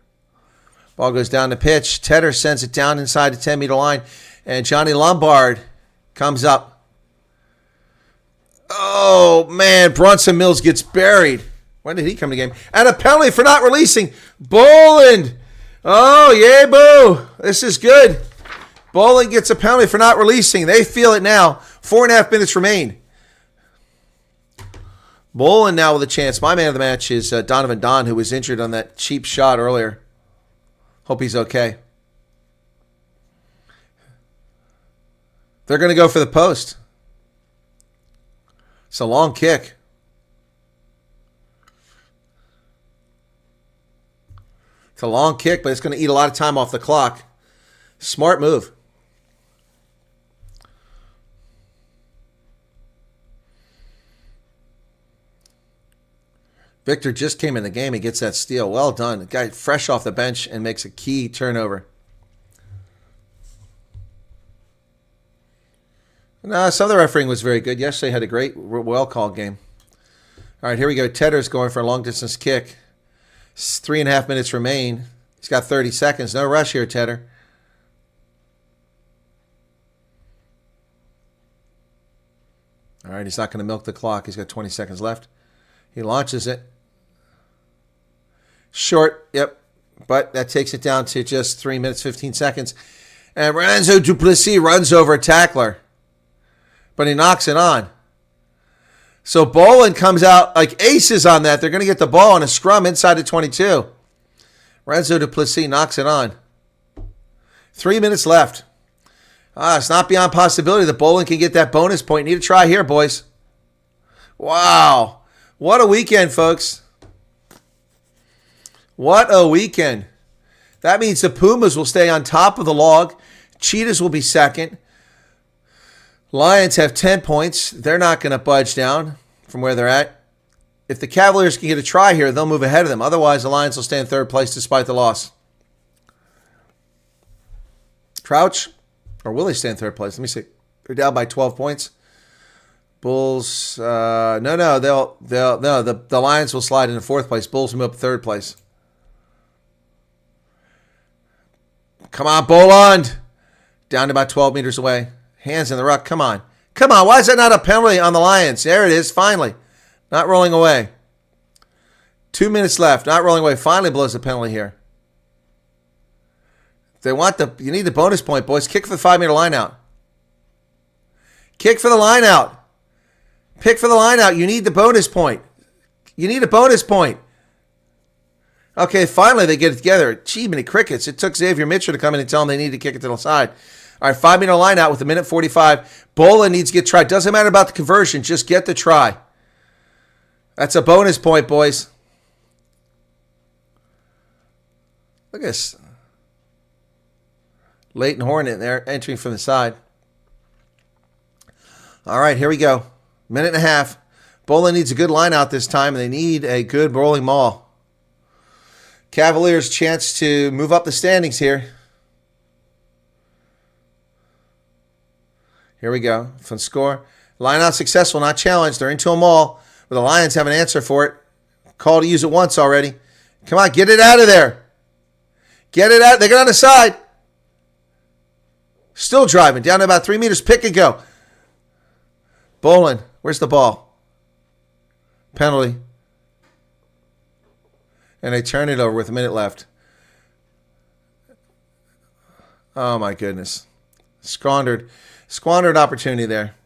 Ball goes down the pitch. Tedder sends it down inside the 10-meter line. And Johnny Lombard comes up. Oh, man. Bronson Mills gets buried. When did he come to the game? And a penalty for not releasing. Boland. Oh, yay, boo. This is good. Boland gets a penalty for not releasing. They feel it now. 4.5 minutes remain. Boland now with a chance. My man of the match is Donovan Don, who was injured on that cheap shot earlier. Hope he's okay. They're going to go for the post. It's a long kick. It's a long kick, but it's going to eat a lot of time off the clock. Smart move. Victor just came in the game. He gets that steal. Well done. The guy fresh off the bench and makes a key turnover. No, some of the refereeing was very good. Yesterday had a great, well-called game. All right, here we go. Tedder's going for a long-distance kick. 3.5 minutes remain. He's got 30 seconds. No rush here, Tedder. All right, he's not going to milk the clock. He's got 20 seconds left. He launches it. Short, yep. But that takes it down to just 3 minutes, 15 seconds. And Renzo Duplessis runs over a tackler. But he knocks it on. So Boland comes out like aces on that. They're going to get the ball on a scrum inside the 22. Renzo Duplessis knocks it on. 3 minutes left. It's not beyond possibility that Boland can get that bonus point. Need a try here, boys. Wow. What a weekend, folks. What a weekend. That means the Pumas will stay on top of the log. Cheetahs will be second. Lions have 10 points. They're not going to budge down from where they're at. If the Cavaliers can get a try here, they'll move ahead of them. Otherwise, the Lions will stay in third place despite the loss. Crouch, or will they stay in third place? Let me see. They're down by 12 points. Bulls, no, the Lions will slide into 4th place. Bulls will move up 3rd place. Come on, Boland. Down to about 12 meters away. Hands in the ruck. Come on. Come on. Why is that not a penalty on the Lions? There it is. Finally. Not rolling away. 2 minutes left. Not rolling away. Finally blows the penalty here. They want you need the bonus point, boys. Kick for the 5-meter line out. Kick for the line out. Pick for the line out. You need the bonus point. You need a bonus point. Okay, finally they get it together. Gee, many crickets. It took Xavier Mitchell to come in and tell them they need to kick it to the side. All right, 5-meter line out with 1:45. Boland needs to get tried. Doesn't matter about the conversion. Just get the try. That's a bonus point, boys. Look at this. Leighton Hornet there entering from the side. All right, here we go. 1.5 minutes. Boland needs a good line out this time, and they need a good rolling maul. Kavailiers chance to move up the standings here. Here we go. Fun score. Line out successful, not challenged. They're into a maul, but the Lions have an answer for it. Call to use it once already. Come on, get it out of there. Get it out. They get on the side. Still driving. Down to about 3 meters. Pick and go. Boland, where's the ball? Penalty. And they turn it over with 1 minute left. Oh, my goodness. Squandered opportunity there.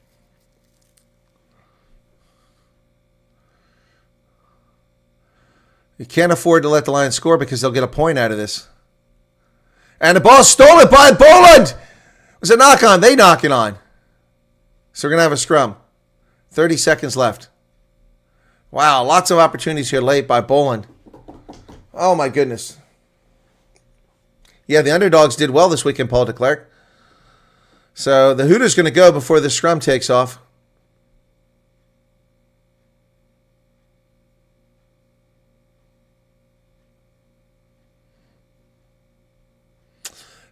You can't afford to let the Lions score because they'll get a point out of this. And the ball's stolen by Boland. It was a knock on. They knock it on. So we're going to have a scrum. 30 seconds left. Wow, lots of opportunities here late by Boland. Oh, my goodness. Yeah, the underdogs did well this weekend, Paul DeClerc. So the Hooters going to go before the scrum takes off.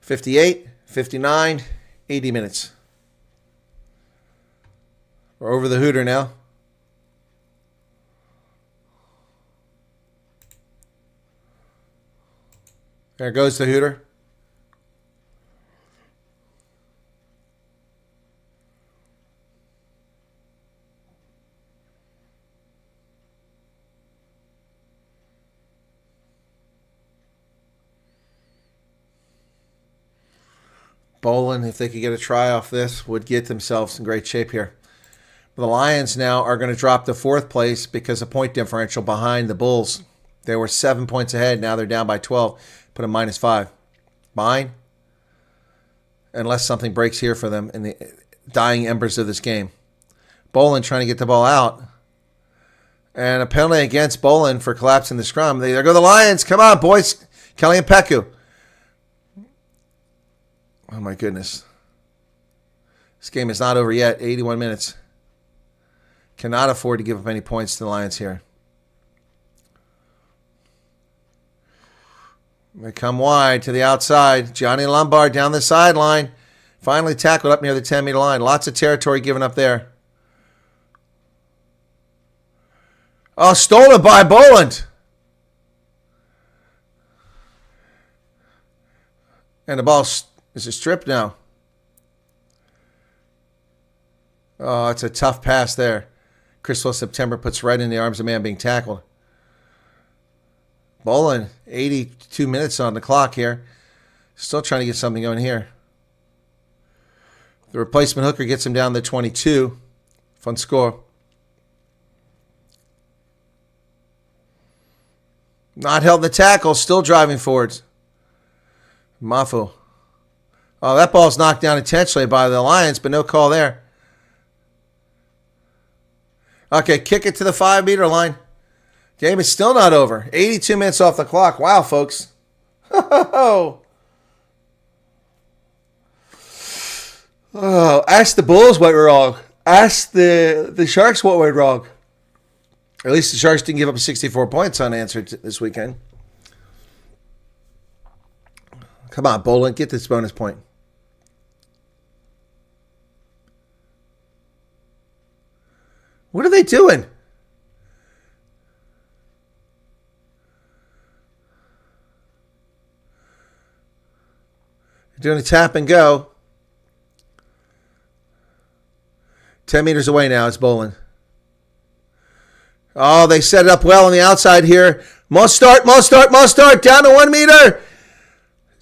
$58, $59, 80 minutes. We're over the Hooter now. There goes the Hooter. Boland, if they could get a try off this, would get themselves in great shape here. The Lions now are going to drop to 4th place because of point differential behind the Bulls. They were 7 points ahead. Now they're down by 12. Put them -5. Mine. Unless something breaks here for them in the dying embers of this game. Boland trying to get the ball out. And a penalty against Boland for collapsing the scrum. There go the Lions. Come on, boys. Kelly and Peku. Oh, my goodness. This game is not over yet. 81 minutes. Cannot afford to give up any points to the Lions here. They come wide to the outside. Johnny Lombard down the sideline. Finally tackled up near the 10-meter line. Lots of territory given up there. Oh, stolen by Boland. And the ball is a strip now. Oh, it's a tough pass there. Crystal September puts right in the arms of the man being tackled. Boland, 82 minutes on the clock here. Still trying to get something going here. The replacement hooker gets him down to 22. Fun score. Not held in the tackle. Still driving forwards. Mafu. Oh, that ball's knocked down intentionally by the Lions, but no call there. Okay, kick it to the 5-meter line. Game is still not over. 82 minutes off the clock. Wow, folks. Oh, ask the Bulls what went wrong. Ask the Sharks what went wrong. At least the Sharks didn't give up 64 points unanswered this weekend. Come on, Boland, get this bonus point. What are they doing? They're doing a tap and go. 10 meters away now. It's Boland. Oh, they set it up well on the outside here. Must start. Down to 1 meter.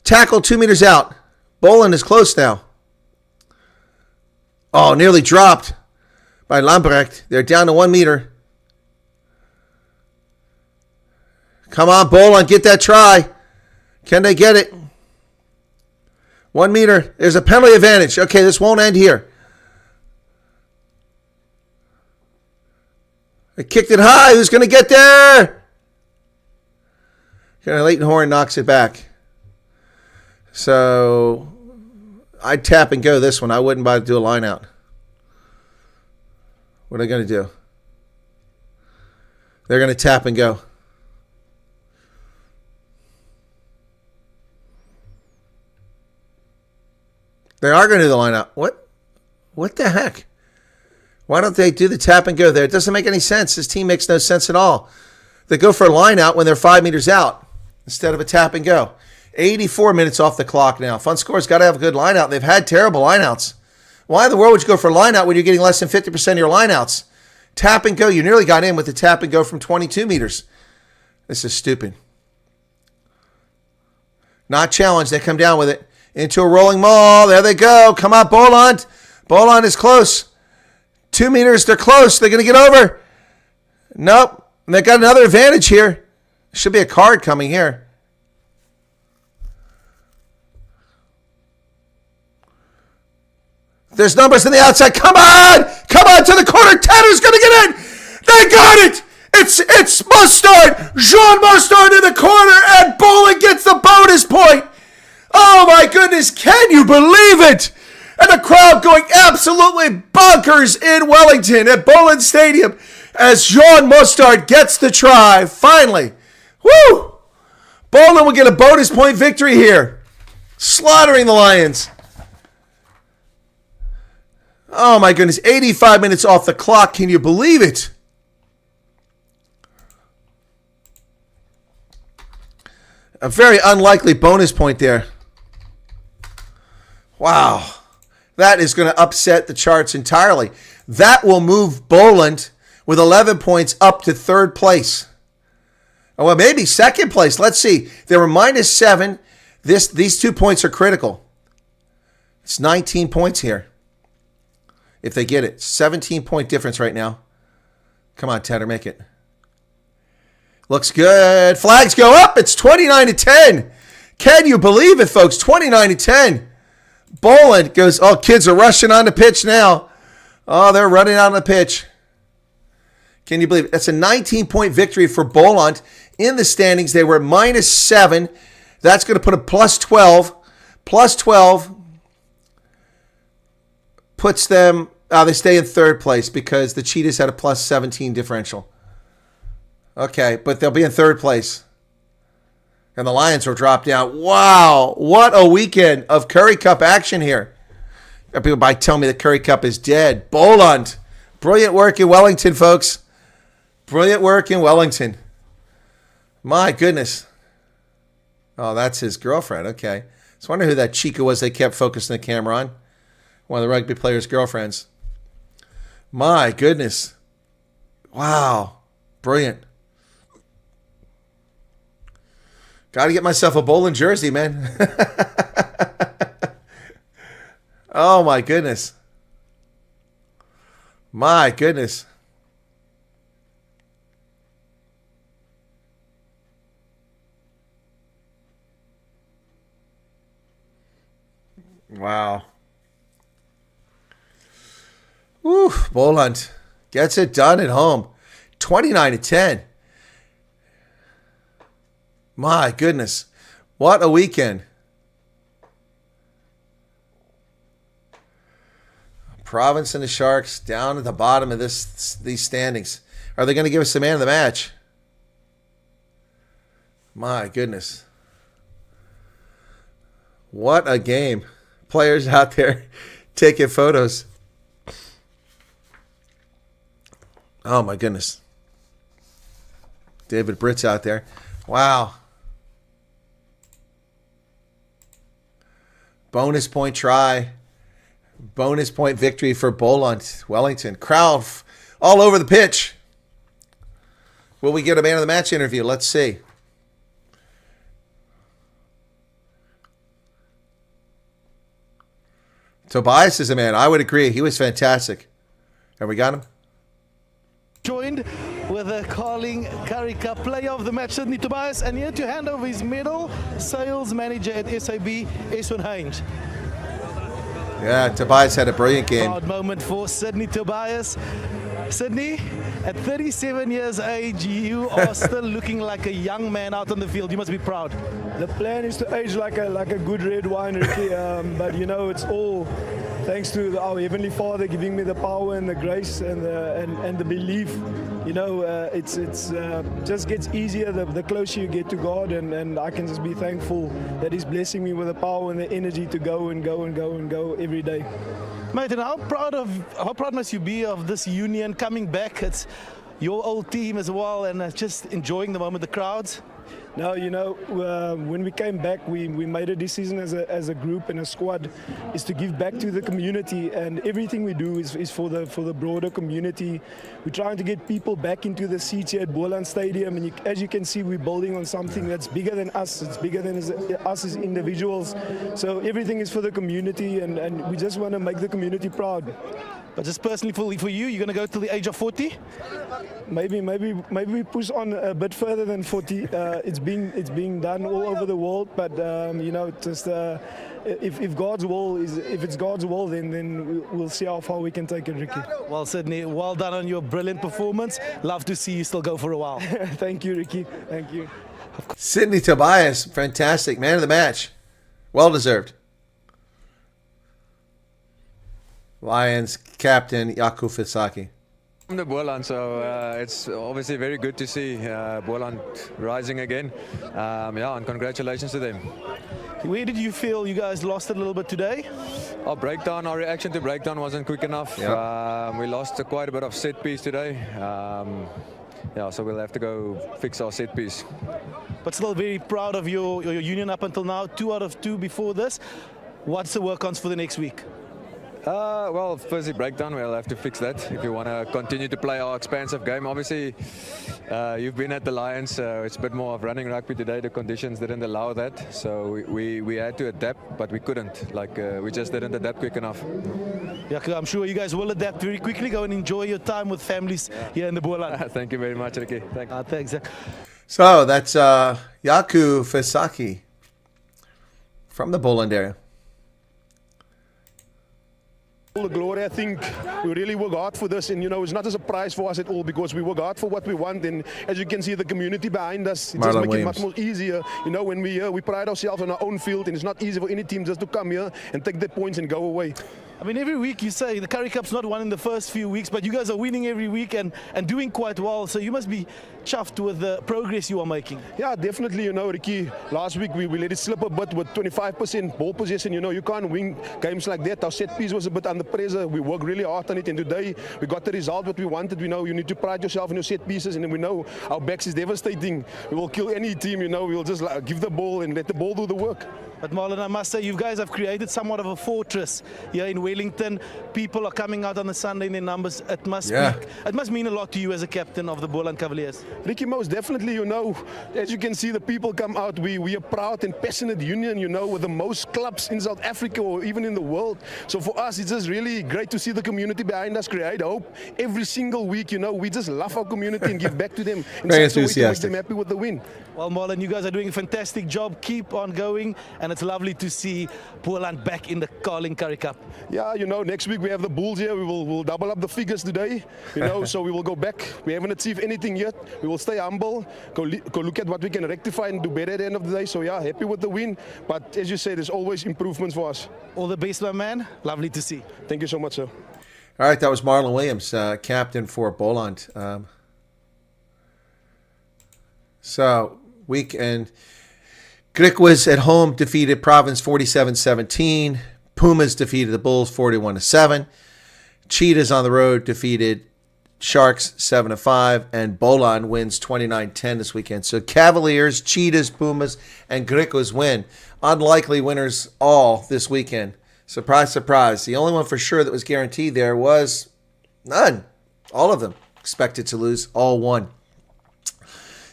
Tackle 2 meters out. Boland is close now. Oh, nearly dropped by Lambrecht. They're down to 1 meter. Come on, Boland, get that try. Can they get it? 1 meter. There's a penalty advantage. Okay, this won't end here. They kicked it high. Who's going to get there? Leighton Horn knocks it back. So I'd tap and go this one. I wouldn't bother to do a line out. What are they going to do? They're going to tap and go. They are going to do the line out. What the heck? Why don't they do the tap and go there? It doesn't make any sense. This team makes no sense at all. They go for a line out when they're 5 meters out instead of a tap and go. 84 minutes off the clock now. Fun Score's got to have a good line out. They've had terrible line outs. Why in the world would you go for a line out when you're getting less than 50% of your line outs? Tap and go. You nearly got in with the tap and go from 22 meters. This is stupid. Not challenged. They come down with it. Into a rolling maul. There they go. Come on, Boland. Boland is close. 2 meters. They're close. They're going to get over. Nope. And they got another advantage here. Should be a card coming here. There's numbers on the outside. Come on. Come on to the corner. Tanner's going to get in. They got it. It's Mustard. Jean Mustard in the corner. And Boland gets the bonus point. Oh, my goodness. Can you believe it? And the crowd going absolutely bonkers in Wellington at Boland Stadium as Jean Mustard gets the try. Finally. Woo! Boland will get a bonus point victory here. Slaughtering the Lions. Oh, my goodness. 85 minutes off the clock. Can you believe it? A very unlikely bonus point there. Wow. That is going to upset the charts entirely. That will move Boland with 11 points up to third place. Oh, well, maybe second place. Let's see. They were -7. These 2 points are critical. It's 19 points here. If they get it. 17-point difference right now. Come on, Tanner, make it. Looks good. Flags go up. It's 29-10. Can you believe it, folks? 29-10. Boland goes, oh, kids are rushing on the pitch now. Oh, they're running out on the pitch. Can you believe it? That's a 19-point victory for Boland. In the standings, they were -7. That's going to put a +12. +12 puts them, they stay in third place because the Cheetahs had a +17 differential. Okay, but they'll be in third place. And the Lions will drop down. Wow, what a weekend of Currie Cup action here. People might tell me the Currie Cup is dead. Boland, brilliant work in Wellington, folks. Brilliant work in Wellington. My goodness. Oh, that's his girlfriend. Okay. So I wonder who that chica was they kept focusing the camera on. One of the rugby players' girlfriends. My goodness. Wow. Brilliant. Got to get myself a Boland jersey, man. Oh, my goodness. My goodness. Wow. Woo, Boland gets it done at home. 29-10. My goodness. What a weekend. Province and the Sharks down at the bottom of these standings. Are they going to give us the man of the match? My goodness. What a game. Players out there taking photos. Oh, my goodness. David Britt's out there. Wow. Bonus point try. Bonus point victory for Boland. Wellington. Crowd all over the pitch. Will we get a man of the match interview? Let's see. Tobias is a man. I would agree. He was fantastic. Have we got him? Joined with the Currie Cup player of the match, Sydney Tobias, and here to hand over his medal, sales manager at SAB, Eswin Heinz. Yeah, Tobias had a brilliant game. Proud moment for Sydney Tobias. Sydney, at 37 years age, you are still looking like a young man out on the field. You must be proud. The plan is to age like a good red wine, Ricky. But you know, it's all thanks to our Heavenly Father giving me the power and the grace and the belief. You know, it's just gets easier the closer you get to God, and I can just be thankful that He's blessing me with the power and the energy to go and go and go and go every day. Mate, and how proud must you be of this union coming back? It's your old team as well, and just enjoying the moment, the crowds. Now, you know, when we came back, we made a decision as a group and a squad is to give back to the community, and everything we do is for the broader community. We're trying to get people back into the seats here at Boland Stadium, and as you can see, we're building on something that's bigger than us. It's bigger than us as individuals. So everything is for the community, and we just want to make the community proud. But just personally for you, you're going to go till the age of 40? Maybe we push on a bit further than 40. It's being done all over the world, but you know, just if God's will if it's God's will, then we'll see how far we can take it, Ricky. Well, Sydney, well done on your brilliant performance. Love to see you still go for a while. Thank you, Ricky. Thank you. Sydney Tobias, fantastic man of the match, well deserved. Lions captain Jaco Fisaki. From the Boland, so it's obviously very good to see Boland rising again. Yeah, and congratulations to them. Where did you feel you guys lost it a little bit today? Our reaction to breakdown wasn't quick enough. Yep. We lost quite a bit of set piece today. Yeah, so we'll have to go fix our set piece. But still very proud of your union up until now, 2 out of 2 before this. What's the work on for the next week? Well, firstly, breakdown, we'll have to fix that if you want to continue to play our expansive game. Obviously, you've been at the Lions, so it's a bit more of running rugby today. The conditions didn't allow that, so we had to adapt, but we couldn't. We just didn't adapt quick enough. Yeah, I'm sure you guys will adapt very quickly. Go and enjoy your time with families here in the Boland. Thank you very much, Ricky. Thanks. So that's Jaco Fisaki from the Boland area. All the glory, I think we really work hard for this, and you know, it's not a surprise for us at all because we work hard for what we want, and as you can see, the community behind us, it just makes it much more easier. You know, when we pride ourselves on our own field, and it's not easy for any team just to come here and take their points and go away. I mean, every week you say the Currie Cup's not won in the first few weeks, but you guys are winning every week and doing quite well. So you must be chuffed with the progress you are making. Yeah, definitely. You know, Ricky, last week we let it slip a bit with 25% ball possession. You know, you can't win games like that. Our set piece was a bit under pressure. We worked really hard on it, and today we got the result what we wanted. We know you need to pride yourself in your set pieces, and we know our backs is devastating. We will kill any team. You know, we'll just give the ball and let the ball do the work. But Marlon, I must say, you guys have created somewhat of a fortress here in Wellington. People are coming out on the Sunday in their numbers. It must mean a lot to you as a captain of the Boland Kavailiers. Ricky, most definitely, you know, as you can see, the people come out. We are proud and passionate union, you know, with the most clubs in South Africa or even in the world. So for us, it's just really great to see the community behind us create hope every single week. You know, we just love our community and give back to them in such a way to make them happy with the win. Well, Marlon, you guys are doing a fantastic job. Keep on going, and it's lovely to see Boland back in the Currie Cup. Yeah, you know, next week we have the Bulls here. We'll double up the figures today, you know, so we will go back. We haven't achieved anything yet. We will stay humble, go look at what we can rectify and do better at the end of the day. So yeah, happy with the win. But as you say, there's always improvements for us. All the best, my man. Lovely to see. Thank you so much, sir. All right, that was Marlon Williams, captain for Boland. So, weekend. Griquas at home defeated Province 47-17. Pumas defeated the Bulls 41-7. Cheetahs on the road defeated Sharks 7-5, and Boland wins 29-10 this weekend. So Kavailiers, Cheetahs, Pumas, and Griquas win. Unlikely winners all this weekend. Surprise, surprise. The only one for sure that was guaranteed there was none. All of them expected to lose, all won.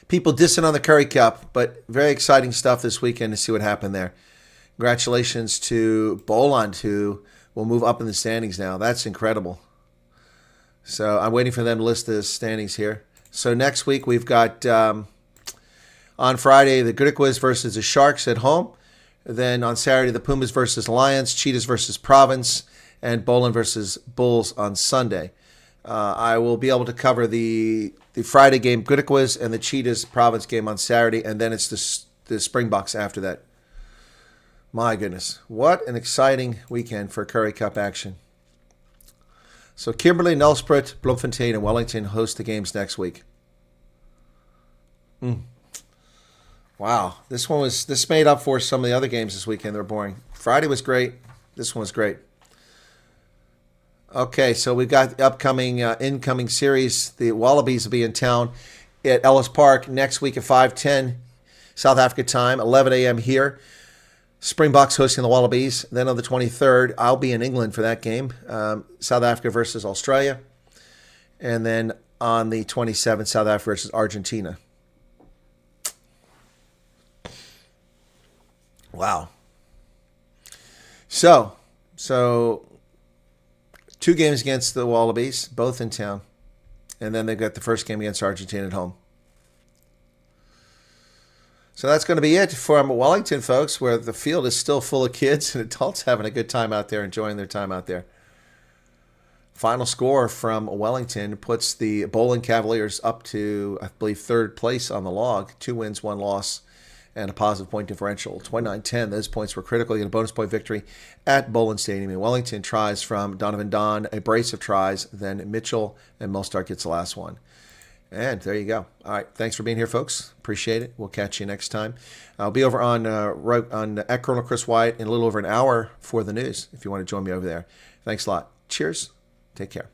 People dissing on the Currie Cup, but very exciting stuff this weekend to see what happened there. Congratulations to Boland, who will move up in the standings now. That's incredible. So I'm waiting for them to list the standings here. So next week we've got, on Friday, the Griquas versus the Sharks at home. Then on Saturday, the Pumas versus Lions, Cheetahs versus Province, and Boland versus Bulls on Sunday. I will be able to cover the Friday game, Griquas, and the Cheetahs Province game on Saturday, and then it's the Springboks after that. My goodness, what an exciting weekend for Currie Cup action. So Kimberley, Nelspruit, Bloemfontein, and Wellington host the games next week. Wow, this made up for some of the other games this weekend. They're boring. Friday was great. This one was great. Okay, so we've got the upcoming incoming series. The Wallabies will be in town at Ellis Park next week at 5:10 South Africa time, 11 a.m. here. Springboks hosting the Wallabies. Then on the 23rd, I'll be in England for that game. South Africa versus Australia. And then on the 27th, South Africa versus Argentina. Wow. So 2 games against the Wallabies, both in town. And then they've got the first game against Argentina at home. So that's going to be it from Wellington, folks, where the field is still full of kids and adults having a good time out there, enjoying their time out there. Final score from Wellington puts the Boland Cavaliers up to, I believe, 3rd place on the log. 2 wins, 1 loss, and a positive point differential. 29-10, those points were critical. You get a bonus point victory at Boland Stadium. In Wellington, tries from Donovan Don, a brace of tries. Then Mitchell and Mostart gets the last one. And there you go. All right. Thanks for being here, folks. Appreciate it. We'll catch you next time. I'll be over on at Colonel Chris Wyatt in a little over an hour for the news if you want to join me over there. Thanks a lot. Cheers. Take care.